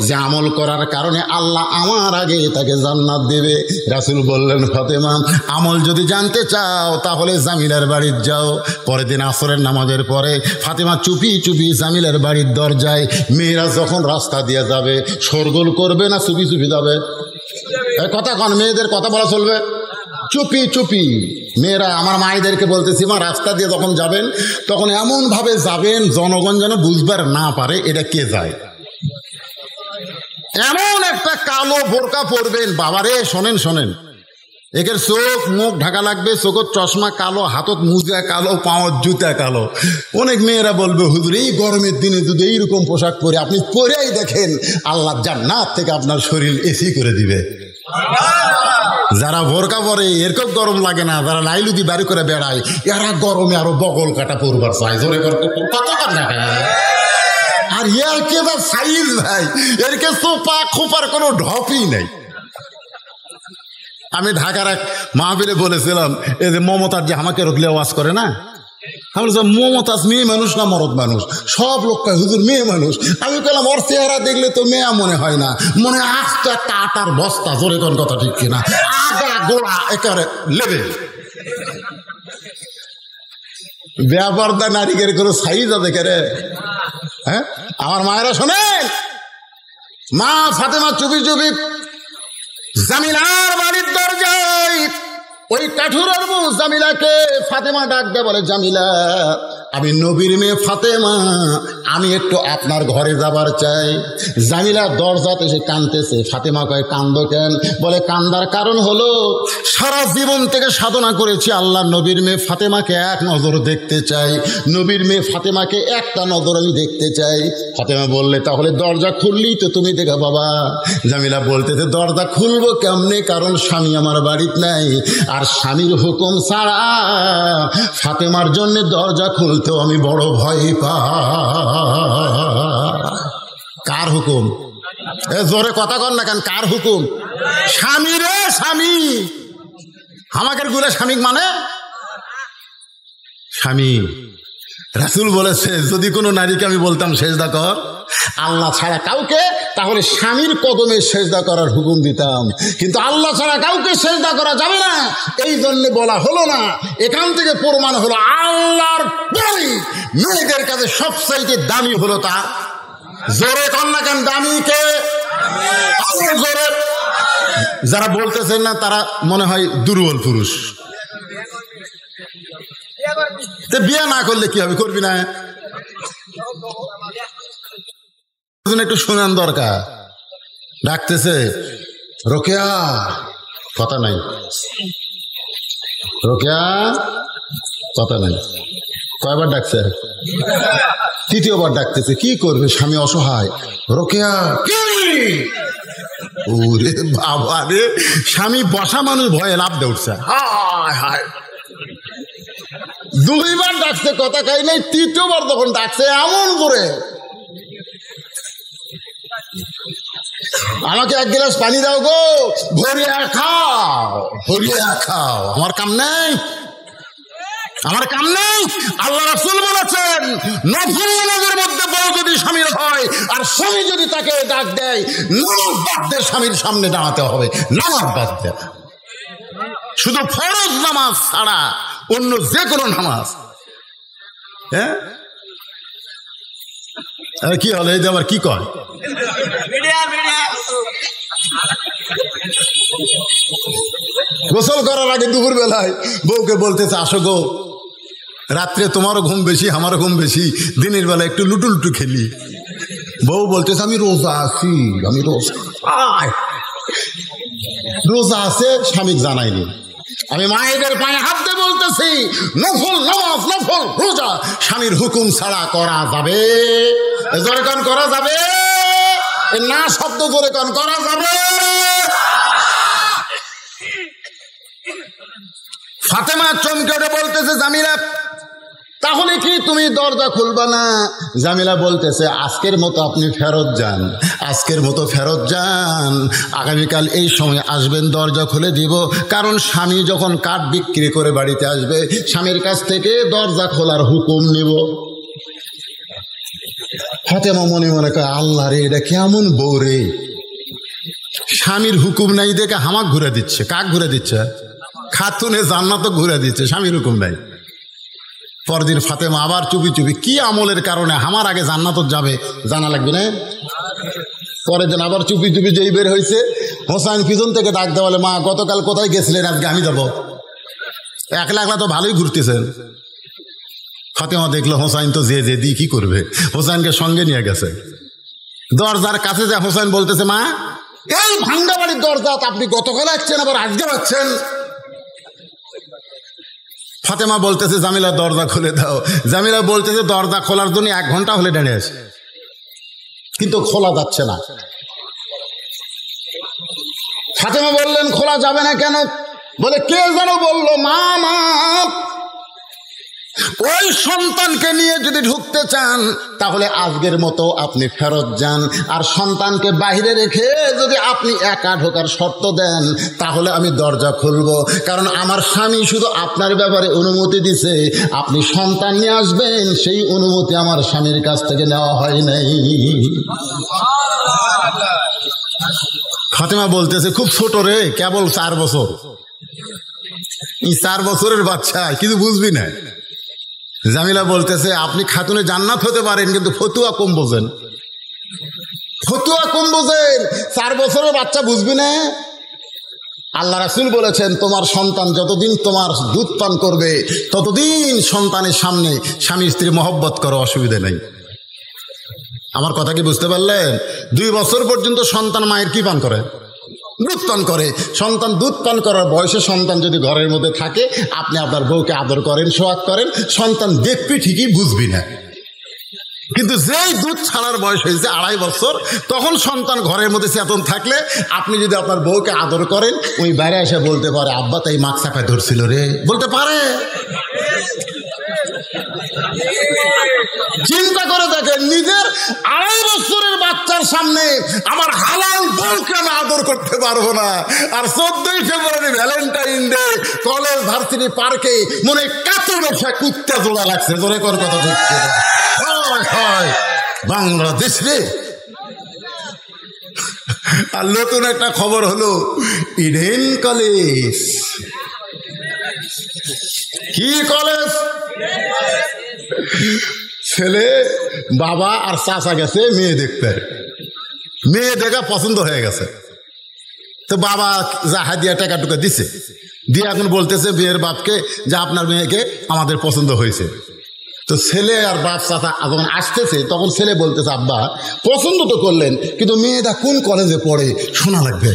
যে আমল করার কারণে আল্লাহ আমার আগে তাকে জান্নাত দেবে? রাসূল বললেন ফাতেমা আমল যদি জানতে চাও তাহলে জামিলার বাড়ি যাও। পরের দিন আসরের নামাজের পরে ফাতেমা চুপি চুপি জামিলার বাড়ির দরজায়, মেয়েরা যখন রাস্তা দিয়ে যাবে শোরগোল করবে না চুপি চুপি যাবে? কথা কন, মেয়েদের কথা বলা চলবে? চুপি চুপি। মেয়েরা আমার মায়েদেরকে বলতেছি মা রাস্তা দিয়ে যখন যাবেন তখন এমনভাবে যাবেন জনগণ যেন বুঝবার না পারে এটা কে যায়। এমন একটা কালো বোরকা পরবেন। বাবারে শোনেন, একের চোখ মুখ ঢাকা লাগবে, চোখের চশমা কালো, হাতত মুজা কালো, পাওয়ার জুতা কালো। অনেক মেয়েরা বলবে হুজুর এই গরমের দিনে যদি এইরকম পোশাক পরে আপনি পরেই দেখেন আল্লাহ জান্নাত থেকে আপনার শরীর এসি করে দিবে। যারা বোরকা পরে এরকম গরম লাগে না, যারা লাইলুদি বাড়ি করে বেড়ায় এরা গরমে আরো বগল কাটা পরবার চায়। জোরে আর ইয়ার কে বা সাইজ ভাই, এর কে সোপা খোপার কোনো ঢপই নেই। আমি ঢাকার এক মাহফিলে বলেছিলাম এই যে মমতাজ যে আমাকে রোগলে ওয়াজ করে না, আমি বলছি মমতাজ মেয়ে মানুষ না মরদ মানুষ? সব লোক কয় হুজুর মেয়ে মানুষ। আমি বললাম ওর চেহারা দেখলে তো মেয়া মনে হয় না, মনে আস্ত একটা আটার বস্তা। জোরে কোন কথা ঠিক কিনা? আগা গোড়া একেবারে লেবে ব্যাপারটা নারীদের কোনো সাইজ আছে রে? হ্যাঁ আমার মায়েরা শোনেন, মা ফাতেমা চুপি চুপি জামিলার বাড়ির দরজায় ওই কাঠুরের বউ জামিলাকে ফাতেমা ডাক দে, বলে জামিলা আমি নবীর মেয়ে ফাতেমা, আমি একটু আপনার ঘরে যাবার চাই। জামিলা দরজাতে এসে কাঁদতেছে। ফাতেমা কয় কান্দো কেন? বলে কান্দার কারণ হলো সারা জীবন থেকে সাধনা করেছি আল্লাহ নবীর মেয়ে ফাতেমাকে এক নজর দেখতে চাই, নবীর মেয়ে ফাতেমাকে একটা নজর আমি দেখতে চাই। ফাতেমা বললে তাহলে দরজা খুললেই তো তুমি দেখো বাবা। জামিলা বলতেছে দরজা খুলবো কেমনে, কারণ স্বামী আমার বাড়িতে নাই, আর স্বামীর হুকুম ছাড়া ফাতেমার জন্য দরজা খুলতেও আমি বড় ভয় পাই। কার হুকুম? জোরে কথা কর না কেন? কার হুকুম? স্বামী রে স্বামী। আমাকে গুলে স্বামী মানে স্বামী। রাসূল বলেছে যদি কোনো নারীকে আমি বলতাম সেজদা কর আল্লাহ ছাড়া কাউকে, তাহলে স্বামীর কদমে সেজদা করার হুকুম দিতাম, কিন্তু আল্লাহ ছাড়া কাউকে সেজদা করা যাবে না, এই জন্য বলা হলো না। এখান থেকে প্রমাণ হলো আল্লাহর পরে মেয়েদের কাছে সবচাইতে দামি হলো তার। জোরে কন্যা কেন দামি কে? যারা বলতেছেন না তারা মনে হয় দুর্বল পুরুষ। বিয়ে না করলে কি হবে, করবি না? একটু শোনান দরকার। ডাকতেছে রোকেয়া, কথা নাই। রোকেয়া, কথা নাই। কয়বার ডাকছে? তৃতীয়বার ডাকতেছে। কি করবে, স্বামী অসহায়। রোকেয়া, ওরে বাবা রে, স্বামী বসা মানুষ ভয়ে লাভ দিয়ে উঠছে। হায় হায়, দুইবার ডাকছে, কথা খাই নাই। তৃতীয়বার যখন ডাকছে এমন করে, আমাকে এক গ্লাস পানি দাও গো, ভরিয়া খাও, ভরিয়া খাও। আমার কাম নেই, আমার কাম নেই। আল্লাহ রাসূল বলেছেন, নফল নামাজের মধ্যে বউ যদি স্বামীর হয় আর স্বামী যদি তাকে ডাক দেয়, নামাজ বাদ দিয়ে স্বামীর সামনে দাঁড়াতে হবে, নামাজ বাদ দিয়ে। শুধু ফরজ নামাজ ছাড়া অন্য যে কোনো নামাজ। হ্যাঁ, কি হলো? এই যে আবার কি কয়, গোসল করার আগে দুপুর বেলায় বউকে বলতেছে, আসো গো, রাত্রে তোমারও ঘুম বেশি, আমারও ঘুম বেশি, দিনের বেলা একটু লুটু লুটু খেলি। বউ বলতেছে, আমি রোজা আছি, আমি রোজা। রোজা আছে, স্বামীকে জানাইনি। আমি মায়েদের পায়ে হাত দিয়ে বলতেছি, নফল নামাজ, নফল রোজা স্বামীর হুকুম ছাড়া করা যাবে? জোরে কান করা যাবে না? শব্দ জোরে কান করা যাবে? ফাতেমা চমকে উঠে বলতেছে, জামিলা তাহলে কি তুমি দরজা খুলবা না? জামিলা বলতেছে, আজকের মতো আপনি ফেরত যান, আজকের মতো ফেরত যান, আগামীকাল এই সময় আসবেন, দরজা খুলে দিব। কারণ স্বামী যখন কাঠ বিক্রি করে বাড়িতে আসবে, স্বামীর কাছ থেকে দরজা খোলার হুকুম নিব। ফাতেমা মনে মনে কয়, আল্লাহ রে, এটা কেমন বউ রে, স্বামীর হুকুম নাই দেখে হামাক ঘুরে দিচ্ছে। কাক ঘুরে দিচ্ছে? খাতুনে জান্নাত ঘুরে দিচ্ছে, স্বামীর হুকুম নাই। পরদিন ফাতেমা আবার চুপি চুপি, কি আমলের কারণে আমার আগে জান্নাত যাবে জানা লাগবে না? পরের দিন আবার চুপি চুপি যেই বের হয়েছে, হোসাইন পিছন থেকে ডাক দেওয়া, বলে, মা গতকাল কোথায় গেছিলেন, আজকে আমি যাবো। একলা একলা তো ভালোই ঘুরতেছেন। ফাতেমা দেখলো হোসাইন তো যে দি কি করবে, হোসাইনকে সঙ্গে নিয়ে গেছে। দরজার কাছে যা হোসাইন বলতেছে, মা এই ভাঙ্গা বাড়ির দরজা আপনি গতকাল আসছেন, আবার আজকে পাচ্ছেন। ফাতেমা বলতেছে, জামিলা দরজা খুলে দাও। জামিলা বলতেছে, দরজা খোলার জন্য 1 ঘন্টা হলে দাঁড়িয়ে আছে, কিন্তু খোলা যাচ্ছে না। ফাতেমা বললেন, খোলা যাবে না কেন? বলে, কে যেন বললো, মা মা ওই সন্তানকে নিয়ে যদি ঢুকতে চান তাহলে আজকের মতো আপনি ফেরত যান, আর সন্তানকে বাইরে রেখে যদি আপনি একা ঢোকার শর্ত দেন তাহলে আমি দরজা খুলব। কারণ আমার স্বামী শুধু আপনার ব্যাপারে অনুমতি দিছে, আপনি সন্তান নিয়ে আসবেন সেই অনুমতি আমার স্বামীর কাছ থেকে নেওয়া হয় নাই। ফাতেমা বলতেছে, খুব ছোট রে, কেবল 4 বছর। এই 4 বছরের বাচ্চা, কিছু বুঝবি না। জামিলা বলতেছে, আপনি খাতুনে জান্নাত হতে পারেন, কিন্তু ফতুয়া কম বোঝেন, ফতুয়া কম বোঝেন। 4 বছরের বাচ্চা বুঝবি না? আল্লাহ রাসূল বলেছেন, তোমার সন্তান যতদিন তোমার দুধ পান করবে ততদিন সন্তানের সামনে স্বামী স্ত্রী মহব্বত করো, অসুবিধা নেই। আমার কথা কি বুঝতে পারলেন? 2 বছর পর্যন্ত সন্তান মায়ের কি পান করে? দুধ পান করে। সন্তান দুধ পান করার বয়সে সন্তান যদি ঘরের মধ্যে থাকে, আপনি আপনার বউকে আদর করেন, সোহাগ করেন, সন্তান দেখবি ঠিকই, বুঝবি না। কিন্তু যেই দুধ ছাড়ার বয়স হয়েছে 2.5 বছর, তখন সন্তান ঘরের মধ্যে চেতন থাকলে আপনি যদি আপনার বউকে আদর করেন, ওই বাইরে এসে বলতে পারে, আব্বা তাই মাছ চাপায় ধরছিল রে, বলতে পারে। চিন্তা করে দেখেন, নিজের 2.5 বছরের বাচ্চার সামনে আমার হালাল বউকে আমি আদর করতে পারবো না। আর 14ই ফেব্রুয়ারি ভ্যালেন্টাইন ডে কলেজ ভার্সিটি পার্কে মনে কাছে বসে কুত্তা জোড়া লাগছে। জোরে কর কথা হচ্ছে বাংলাদেশ রে। আর নতুন একটা খবর হলো, ইডেন কলেজ। কি কলেজ? ছেলে বাবা আর চাচা গেছে মেয়ে দেখতে। মেয়ে দেখা পছন্দ হয়ে গেছে। তো বাবা যা হাদিয়া টাকা টুকা দিছে, দিয়ে এখন বলতেছে বিয়ের বাপকে যে আপনার মেয়েকে আমাদের পছন্দ হয়েছে। তো ছেলে আর বাপ চাচা যখন আসতেছে তখন ছেলে বলতেছে আব্বা পছন্দ তো করলেন, কিন্তু মেয়েটা কোন কলেজে পড়ে শোনা লাগবে।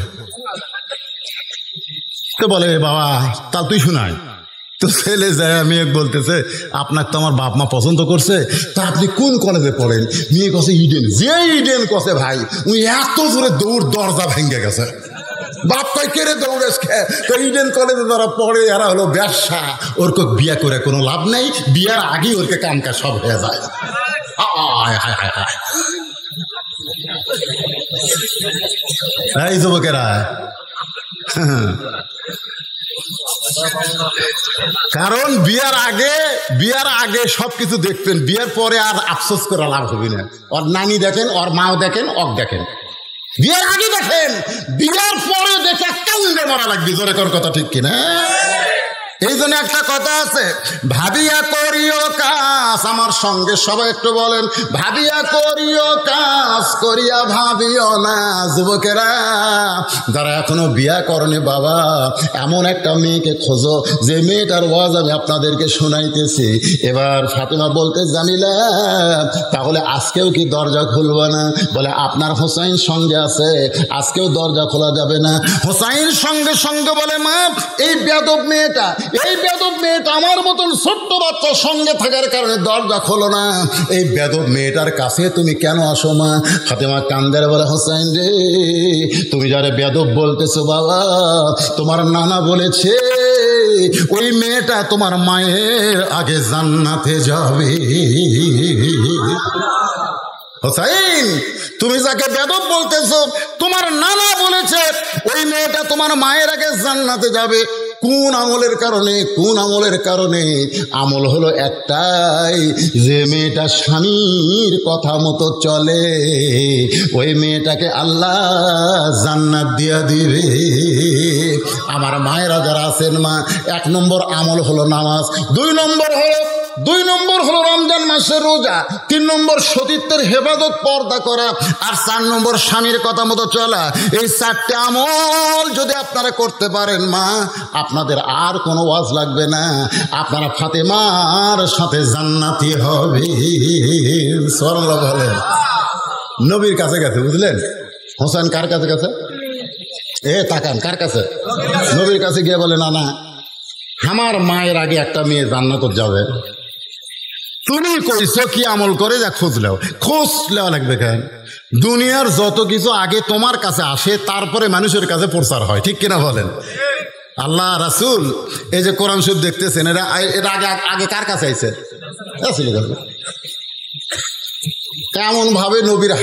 তো বলে বাবা তা তুই শোনায়। তো ছেলে যায় মেয়ে বলতেছে আপনার তো আমার বাপ মা পছন্দ করছে, তা আপনি কোন কলেজে পড়েন? মেয়ে কছে ইডেন। যে ইডেন কছে ভাই উনি এত জোরে দৌড় দরজা ভেঙে গেছে। বাপ কয় কেড়ে দৌড়েস ইডেন কলেজে যারা পড়ে এরা হলো ব্যবসা, ওরকে বিয়ে করে কোনো লাভ নেই, বিয়ার আগেই ওরকে কামকা সব হয়ে যায়। এই যুবকেরা, কারণ বিয়ার আগে সবকিছু দেখতেন, বিয়ার পরে আর আফসোস করে লাভ হবে না। ওর নানি দেখেন, ওর মাও দেখেন, অক দেখেন। বিয়ার আগে দেখেন, বিয়ার পরে দেখে কান্দে মরা লাগবে। জোরে কর কথা ঠিক কিনা? এই জন্য একটা কথা আছে, ভাবিয়া করিও কাজ। আমার সঙ্গে সবাই একটু বলেন, ভাবিয়া করিও কাজ, করিয়া ভাবিও না। যুবকেরা যারা এখনো বিয়া করনি, বাবা এমন একটা মেয়েকে খোঁজো যে মেয়েটার ওয়াজ আমি আপনাদেরকে শোনাইতেছি। এবার ফাতেমা বলতে জামিলা তাহলে আজকেও কি দরজা খুলবো না? বলে আপনার হোসাইন সঙ্গে আছে, আজকেও দরজা খোলা যাবে না। হোসাইন সঙ্গে সঙ্গে বলে মা এই বেয়াদব মেয়েটা আমার মতন ছোট্ট বাচ্চা সঙ্গে থাকার কারণে দরজা খোলো না। এই বেয়াদব মেয়েটার কাছে তুমি কেন আসো মা? ফাতেমা কান্দের বলে হোসাইন রে তুমি যারে বেয়াদব বলতেছো বাবা, তোমার নানা বলেছে ওই মেয়েটা তোমার মায়ের আগে জান্নাতে যাবে। হোসাইন তুমি যাকে বেয়াদব বলতেছো তোমার নানা বলেছে ওই মেয়েটা তোমার মায়ের আগে জান্নাতে যাবে। কোন আমলের কারণে? কোন আমলের কারণে? আমল হলো একটাই, যে মেয়েটা স্বামীর কথা মতো চলে ওই মেয়েটাকে আল্লাহ জান্নাত দিয়া দিবে। আমার মায়েরা যারা আছেন মা, 1 নম্বর আমল হলো নামাজ, 2 নম্বর হলো রমজান মাসের রোজা, 3 নম্বর সতীত্বের হেফাজত পর্দা করা, আর 4 নম্বর স্বামীর কথা মতো চলা। এই 4টে আমল যদি আপনারা করতে পারেন মা, আপনাদের আর কোনো ওয়াজ লাগবে না, আপনারা ফাতেমার সাথে জান্নাতি হবে। সুবহানাল্লাহ বলেন। নবীর কাছে গেছে, বুঝলেন? হোসেন কার কাছে গেছে? তাকান কার কাছে? নবীর কাছে গিয়ে বলে না আমার মায়ের আগে একটা মেয়ে জান্নাত যাবে। তুমি কইছো কি আমল করে যা খোঁজ লেওয়া লাগবে কেন? দুনিয়ার যত কিছু আগে তোমার কাছে আসে, তারপরে মানুষের কাছে প্রচার হয়, ঠিক কিনা বলেন? আল্লাহ রাসূল এই যে কোরআন শরীফ দেখতেছেন, এটা আগে কার কাছে আইছে? এমন ভাবে নবীর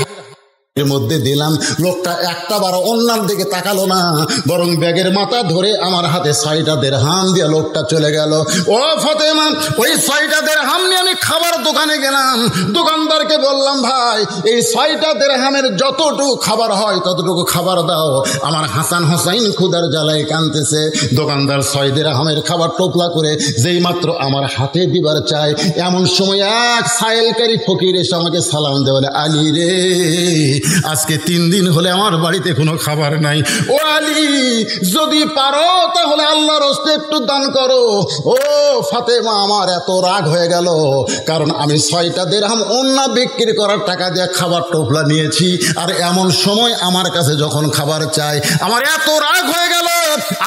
মধ্যে দিলাম, লোকটা একটা বার অন্যার দিকে তাকালো না, বরং ব্যাগের মাথা ধরে আমার হাতে 6টা দিরহাম দিয়ে লোকটা চলে গেল। ও ফাতেমা, ওই 6টা দিরহাম নিয়ে আমি খাবার দোকানে গেলাম, দোকানদারকে বললাম ভাই এই 6টা দিরহামের যতটুকু খাবার হয় ততটুকু খাবার দাও, আমার হাসান হোসাইন ক্ষুধার জ্বালায় কাঁদতেছে। দোকানদার 6 দিরহামের খাবার টোপলা করে যেই মাত্র আমার হাতে দিবার চায়, এমন সময় এক সাইলকারী ফকির এসে আমাকে সালাম দেয়, বলে আলী রে আজকে 3 দিন হলে আমার বাড়িতে কোনো খাবার নাই। ও আলী যদি পারো তাহলে আল্লাহর রাস্তায় একটু দান করো। ও ফাতেমা আমার এত রাগ হয়ে গেল, কারণ আমি 6টা দিরহাম অন্য বিক্রি করার টাকা দিয়ে খাবার টোপলা নিয়েছি, আর এমন সময় আমার কাছে যখন খাবার চাই আমার এত রাগ হয়ে গেল,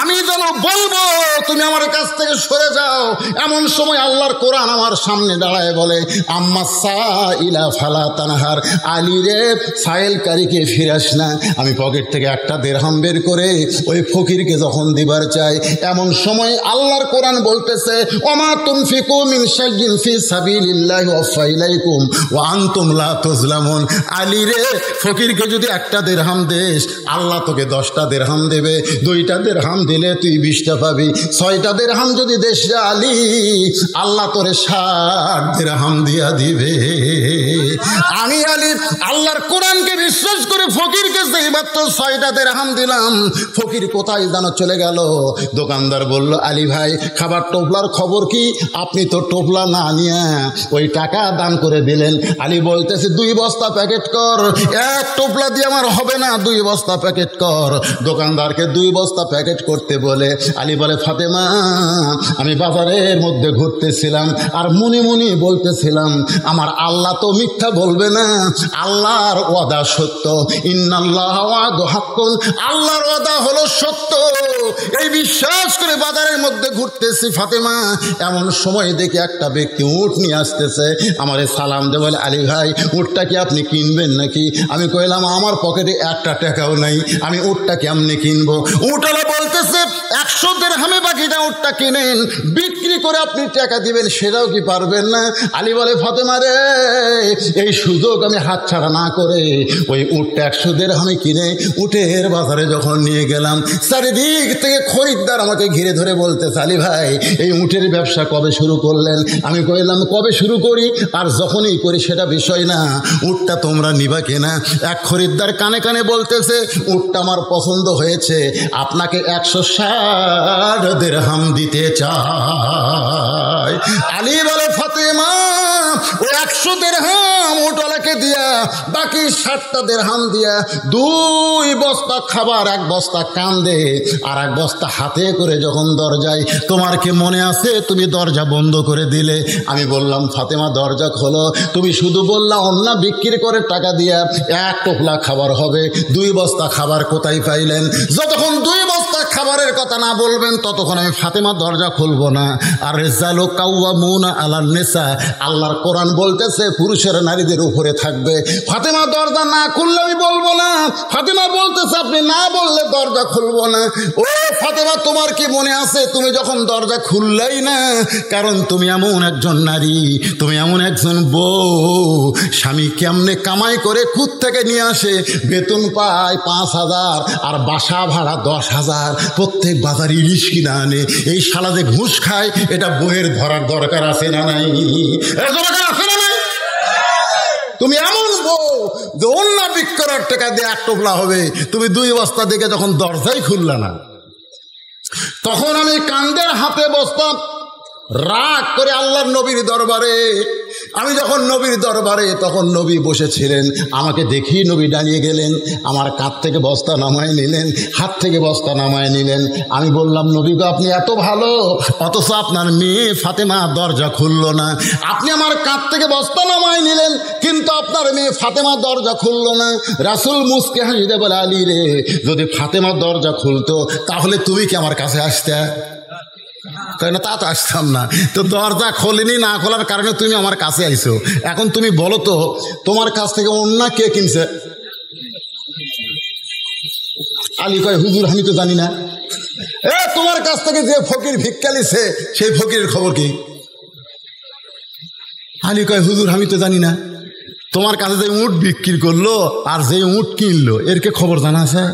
আমি যেন বলবো তুমি আমার কাছ থেকে সরে যাও। এমন সময় আল্লাহর কোরআন আমার সামনে দাঁড়ায় বলে আম্মা সাইলা ফালা তানহার, আলী রে সাইলকারীকে ফিরাস না। আমি পকেট থেকে একটা দিরহাম বের করে ওই ফকিরকে যখন দিবার চাই, এমন সময় আল্লাহর কোরআন বলতেছে ওমা তুনফিকু মিন শাইইন ফি সাবিলিল্লাহি ওয়াফা ইলাইকুম ওয়া আনতুম লা তুজলামুন। আলী রে ফকিরকে যদি একটা দিরহাম দেস, আল্লাহ তোকে 10টা দিরহাম দেবে, 2টা দিরহাম দিলে তুই 20টা পাবি, 6টা দিরহাম যদি দেশ আলী আল্লাহ তোরে 60 দিরহাম দিয়া দিবে। আমি আলী আল্লাহর কোরআনকে বিশ্বাস করে ফকিরকে সেই মাত্র 6টা দিরহাম দিলাম। ফকির কোথায় যেন চলে গেল। দোকানদার বলল, আলী ভাই খাবার টোপলার খবর কি? আপনি তো টোপলা না নিয়ে ওই টাকা দান করে দিলেন। আলী বলতেছে 2 বস্তা প্যাকেট কর, 1 টোপলা দিয়ে আমার হবে না, 2 বস্তা প্যাকেট কর। দোকানদারকে 2 বস্তা প্যাকেট করতে বলে আলী বলে, ফাতেমা আমি বাজারের মধ্যে ঘুরতেছিলাম আর মনে মনে বলতেছিলাম আমার আল্লাহ তো মিথ্যা বলবে না, আল্লাহর ওয়াদা সত্য, ইন্নাল্লাহ ওয়াদু হাক্কুন, আল্লাহর ওয়াদা হলো সত্য। এই বিশ্বাস করে বাজারের মধ্যে ঘুরতেছি ফাতেমা, এমন সময় দেখি একটা ব্যক্তি উট নিয়ে আসতেছে। আমারে সালাম দে বলে, আলী ভাই উটটা কি আপনি কিনবেন নাকি? আমি কইলাম আমার পকেটে 1টা টাকাও নাই, আমি উটটা কেমনে কিনবো? উটওয়ালা বলতেছে 100 দিরহামে বাকিটা উটটা কিনেন, বিক্রি করে আপনি টাকা দিবেন, সেটাও কি পারবেন না? আলী বলে, ফাতেমা রে এই সুযোগ আমি হাতছাড়া না করে ওই উটটা 100 দিরহামে কিনে উটের বাজারে যখন নিয়ে গেলাম, চারিদিক থেকে খরিদ্দার আমাকে ঘিরে ধরে বলতেছে, আলী ভাই এই উটের ব্যবসা কবে শুরু করলেন? আমি কইলাম কবে শুরু করি আর যখনই করি সেটা বিষয় না, উটটা তোমরা নিবা কিনা? এক খরিদ্দার কানে কানে বলতেছে, উটটা আমার পছন্দ হয়েছে, আপনাকে 160 দিরহাম দিতে চাই। আলী বলে, ফাতেমা ও 100 দিরহাম উটওয়ালাকে দিয়া বাকি 60টা দিরহাম দিয়া 2 বস্তা খাবার, 1 বস্তা কান্দে আর 1 বস্তা হাতে করে যখন দরজায়, তোমার কি মনে আছে তুমি দরজা বন্ধ করে দিলে? আমি বললাম, ফাতেমা দরজা খোলো, তুমি শুধু বললা অন্য বিক্রি করে টাকা দিয়া 1 টোপলা খাবার হবে, 2 বস্তা খাবার কোথায় পাইলেন? যতক্ষণ 2 বস্তা খাবারের কথা না বলবেন ততক্ষণ আমি ফাতেমা দরজা খুলবো না। আর রিজালু কাওয়ামুনা আলান নিসা, আল্লাহর কোরআন বলতেছে পুরুষের নারীদের উপরে থাকবে। ফাতেমা দরজা না খুললে আমি বলবো না। ফাতেমা বলতেছে আপনি না বললে দরজা খুলবো না। ও ফাতেমা তোমার কি মনে আছে তুমি যখন দরজা খুললেই না, কারণ তুমি এমন একজন নারী, তুমি এমন একজন বউ, স্বামী কেমনে কামাই করে খুদ থেকে নিয়ে আসে, বেতন পায় 5000 আর বাসা ভাড়া 10,000, প্রত্যেক বাজার ইলিশ কিনা আনে, এই শালা যে ঘুষ খায় এটা বইয়ের ধরার দরকার আছে না নাই? তুমি এমন বউ যে অন্য বিক্রয়ের টাকা দিয়ে 1 টোপলা হবে, তুমি 2 বস্তা দিকে যখন দরজাই খুললা না, তখন আমি কান্দের হাতে বসতাম রাগ করে আল্লাহর নবীর দরবারে। আমি যখন নবীর দরবারে, তখন নবী বসেছিলেন, আমাকে দেখেই নবী দাঁড়িয়ে গেলেন, আমার কাঁধ থেকে বস্তা নামায় নিলেন, হাত থেকে বস্তা নামায় নিলেন। আমি বললাম, নবী গো আপনি এত ভালো, অথচ আপনার মেয়ে ফাতেমা দরজা খুলল না। আপনি আমার কাঁধ থেকে বস্তা নামায় নিলেন, কিন্তু আপনার মেয়ে ফাতেমা দরজা খুলল না। রাসূল মুসকে হাসিতে বলে, আলী রে যদি ফাতেমা দরজা খুলতো তাহলে তুমি কি আমার কাছে আসতে? তাই না, তা তো আসতাম না। তো দরজা খোলেনি, না খোলার কারণে তুমি আমার কাছে আইছো। এখন তুমি বলো তো তোমার কাছ থেকে অন্য কে কিনছে? আলী কয়, হুজুর আমি তো জানি না। তোমার কাছ থেকে যে ফকির ভিক্ষা নিছে সেই ফকিরের খবর কি? আলী কয়, হুজুর আমি তো জানি না। তোমার কাছে যে উট বিক্রি করলো আর যে উট কিনলো এর কে খবর জানা আছে?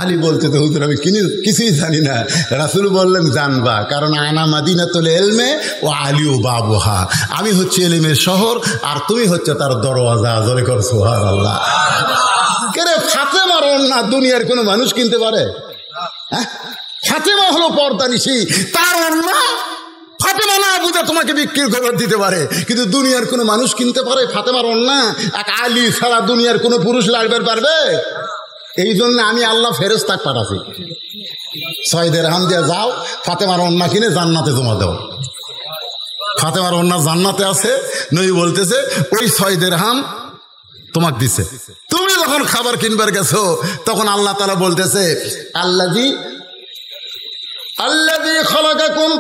আলী বলছে, তো হুজুর আমি কিছুই জানি না। রাসূল বললেন, জানবা, কারণ আনা মাদিনাতুল ইলমে ও আলিউ বাবুহা, আমি হচ্ছে ইলমের শহর আর তুমি হচ্ছে তার দরওয়াজা। জোরে কর সুবহানাল্লাহ। কেরে ফাতেমার ওন্না দুনিয়ার কোনো মানুষ কিনতে পারে? ফাতেমা হলো পর্দানিশী, তার ওন্না ফাতেমা না বুঝে তোমাকে বিক্রি করে দিতে পারে, কিন্তু দুনিয়ার কোনো মানুষ কিনতে পারে ফাতেমার ওন্না? এক আলী ছাড়া দুনিয়ার কোনো পুরুষ লাগবে পারবে? এই জন্য আমি আল্লাহ ফেরেশতা পাঠাছি, 6 দিরহাম দিয়ে যাও ফাতেমার ওন্না কিনে জান্নাতে জমা দাও। ফাতেমার ওন্না জান্নাতে আছে, নবী বলতেছে ওই 6 দিরহাম তোমাকে দিছে। তুমি যখন খাবার কিনবার গেছো তখন আল্লাহ তাআলা বলতেছে, আল্লাযী খালাকাকুম,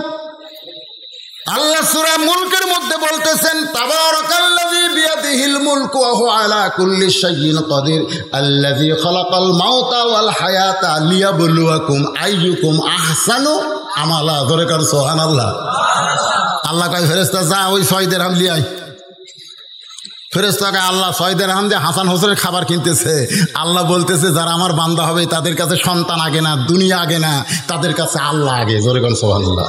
আল্লাহ সূরা মুলকের মধ্যে বলতেছেন, তাবারাকাল্লাযী বিয়াদিহিল মুলকু ওয়া হুয়া আলা কুল্লি শাইইন কাদির, আল্লাযী খালাকাল মাউতা ওয়াল হায়াতা লিয়াবলুয়াকুম আইয়ুকুম আহসানু আমালা। ধরে কর সুবহানাল্লাহ। আল্লাহ কয়, ফেরেশতা যা ওই 6 দিরহাম লিয়ে আয়। ফেরেশতাকে আল্লাহ 6 দিরহাম দিয়ে হাসান হোসেনের খাবার কিনতেছে। আল্লাহ বলতেছে, যারা আমার বান্দা হবে তাদের কাছে সন্তান আগে না, দুনিয়া আগে না, তাদের কাছে আল্লাহ আগে। জোরে কোন সুবহানাল্লাহ।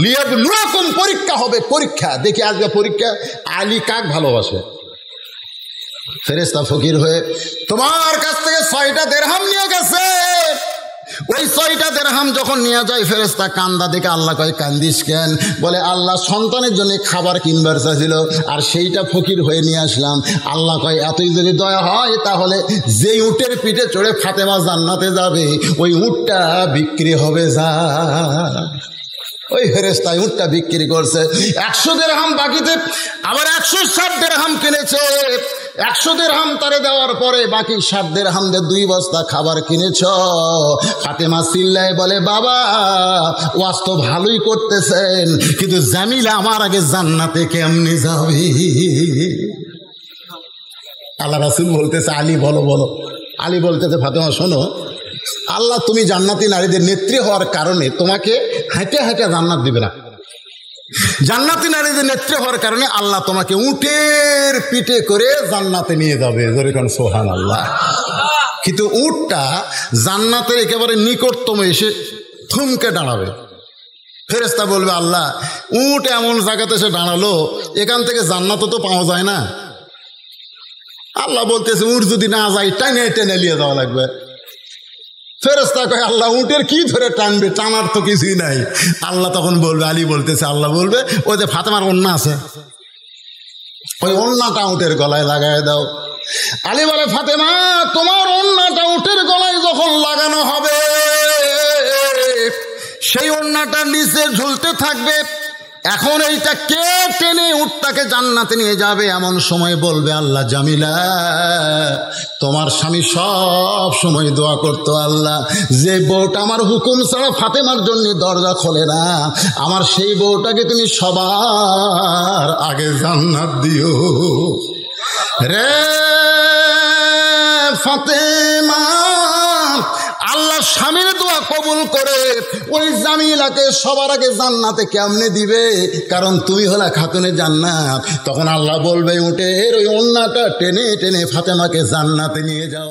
লিয়াবলুয়াকুম, পরীক্ষা হবে, পরীক্ষা। দেখি আজকে পরীক্ষা, আলী কাক ভালোবাসে? ফেরেশতা ফকির হয়ে তোমার কাছ থেকে 6টা দিরহাম নিয়ে গেছে। ওই 6টা দিরহাম যখন নিয়ে যায় ফেরেশতা কান্দা দেখে আল্লাহ কয় কান্দিস কেন? বলে আল্লাহ সন্তানের জন্য খাবার কিনবার চাইছিল আর সেইটা ফকির হয়ে নিয়ে আসলাম। আল্লাহ কয় এতই যদি দয়া হয় তাহলে যেই উটের পিঠে চড়ে ফাতেমা জান্নাতে যাবে ওই উটটা বিক্রি হবে যা। ওই ফেরেশতা উটটা বিক্রি করছে। 100 দিরহাম বাকিতে আবার 160 দিরহাম কিনেছে। 100 দিরহাম তারে দেওয়ার পরে বাকি 60 দিরহাম দিয়ে 2 বস্তা খাবার কিনেছ। ফাতেমা চিল্লায় বলে বাবা ওয়াজ তো ভালোই করতেছেন, কিন্তু জামিলা আমার আগে জান্নাতে কেমনে যাবে? আল্লাহ রাসূল বলতেছে আলী বলো বলো। আলী বলতেছে ফাতেমা শোনো, আল্লাহ তুমি জান্নাতি নারীদের নেত্রী হওয়ার কারণে তোমাকে হাঁটে হাঁটে জান্নাত দিবে না। জান্নাতি নারীদের নেত্রী হওয়ার কারণে আল্লাহ তোমাকে উটের পিঠে করে জান্নাতে নিয়ে যাবে। যেরকম সুবহানাল্লাহ। কিন্তু উটটা জান্নাতের একেবারে নিকটতম এসে থমকে দাঁড়াবে। ফেরেশতা বলবে আল্লাহ উট এমন জায়গাতে এসে দাঁড়ালো, এখান থেকে জান্নাত তো পাওয়া যায় না। আল্লাহ বলতেছে উট যদি না যায় টেনে টেনে নিয়ে যাওয়া লাগবে। ফেরেশতা কয় আল্লাহ উটের কি ধরে টানবে, টানার তো কিছুই নাই। আল্লাহ তখন বলবে, আলী বলতেছে আল্লাহ বলবে ওই যে ফাতেমার ওন্না আছে, ওই ওন্নাটা উটের গলায় লাগায় দাও। আলী বলে ফাতেমা তোমার ওন্নাটা উটের গলায় যখন লাগানো হবে সেই ওন্নাটা নিচে ঝুলতে থাকবে। এখন এইটা কে টেনে উটটাকে জান্নাতে নিয়ে যাবে? এমন সময় বলবে আল্লাহ জামিলা তোমার স্বামী সব সময় দোয়া করতো আল্লাহ যে বউটা আমার হুকুম ছাড়া ফাতেমার জন্য দরজা খোলে না, আমার সেই বউটাকে তুমি সবার আগে জান্নাত দিও রে ফাতেমা। আল্লাহ স্বামীর দোয়া কবুল করে ওই জামিলাকে সবার আগে জান্নাতে কেমনে দিবে? কারণ তুমি হলা খাতুনে জান্নাত। তখন আল্লাহ বলবে উটের ওই ওন্নাটা টেনে টেনে ফাতেমাকে জান্নাতে নিয়ে যাও।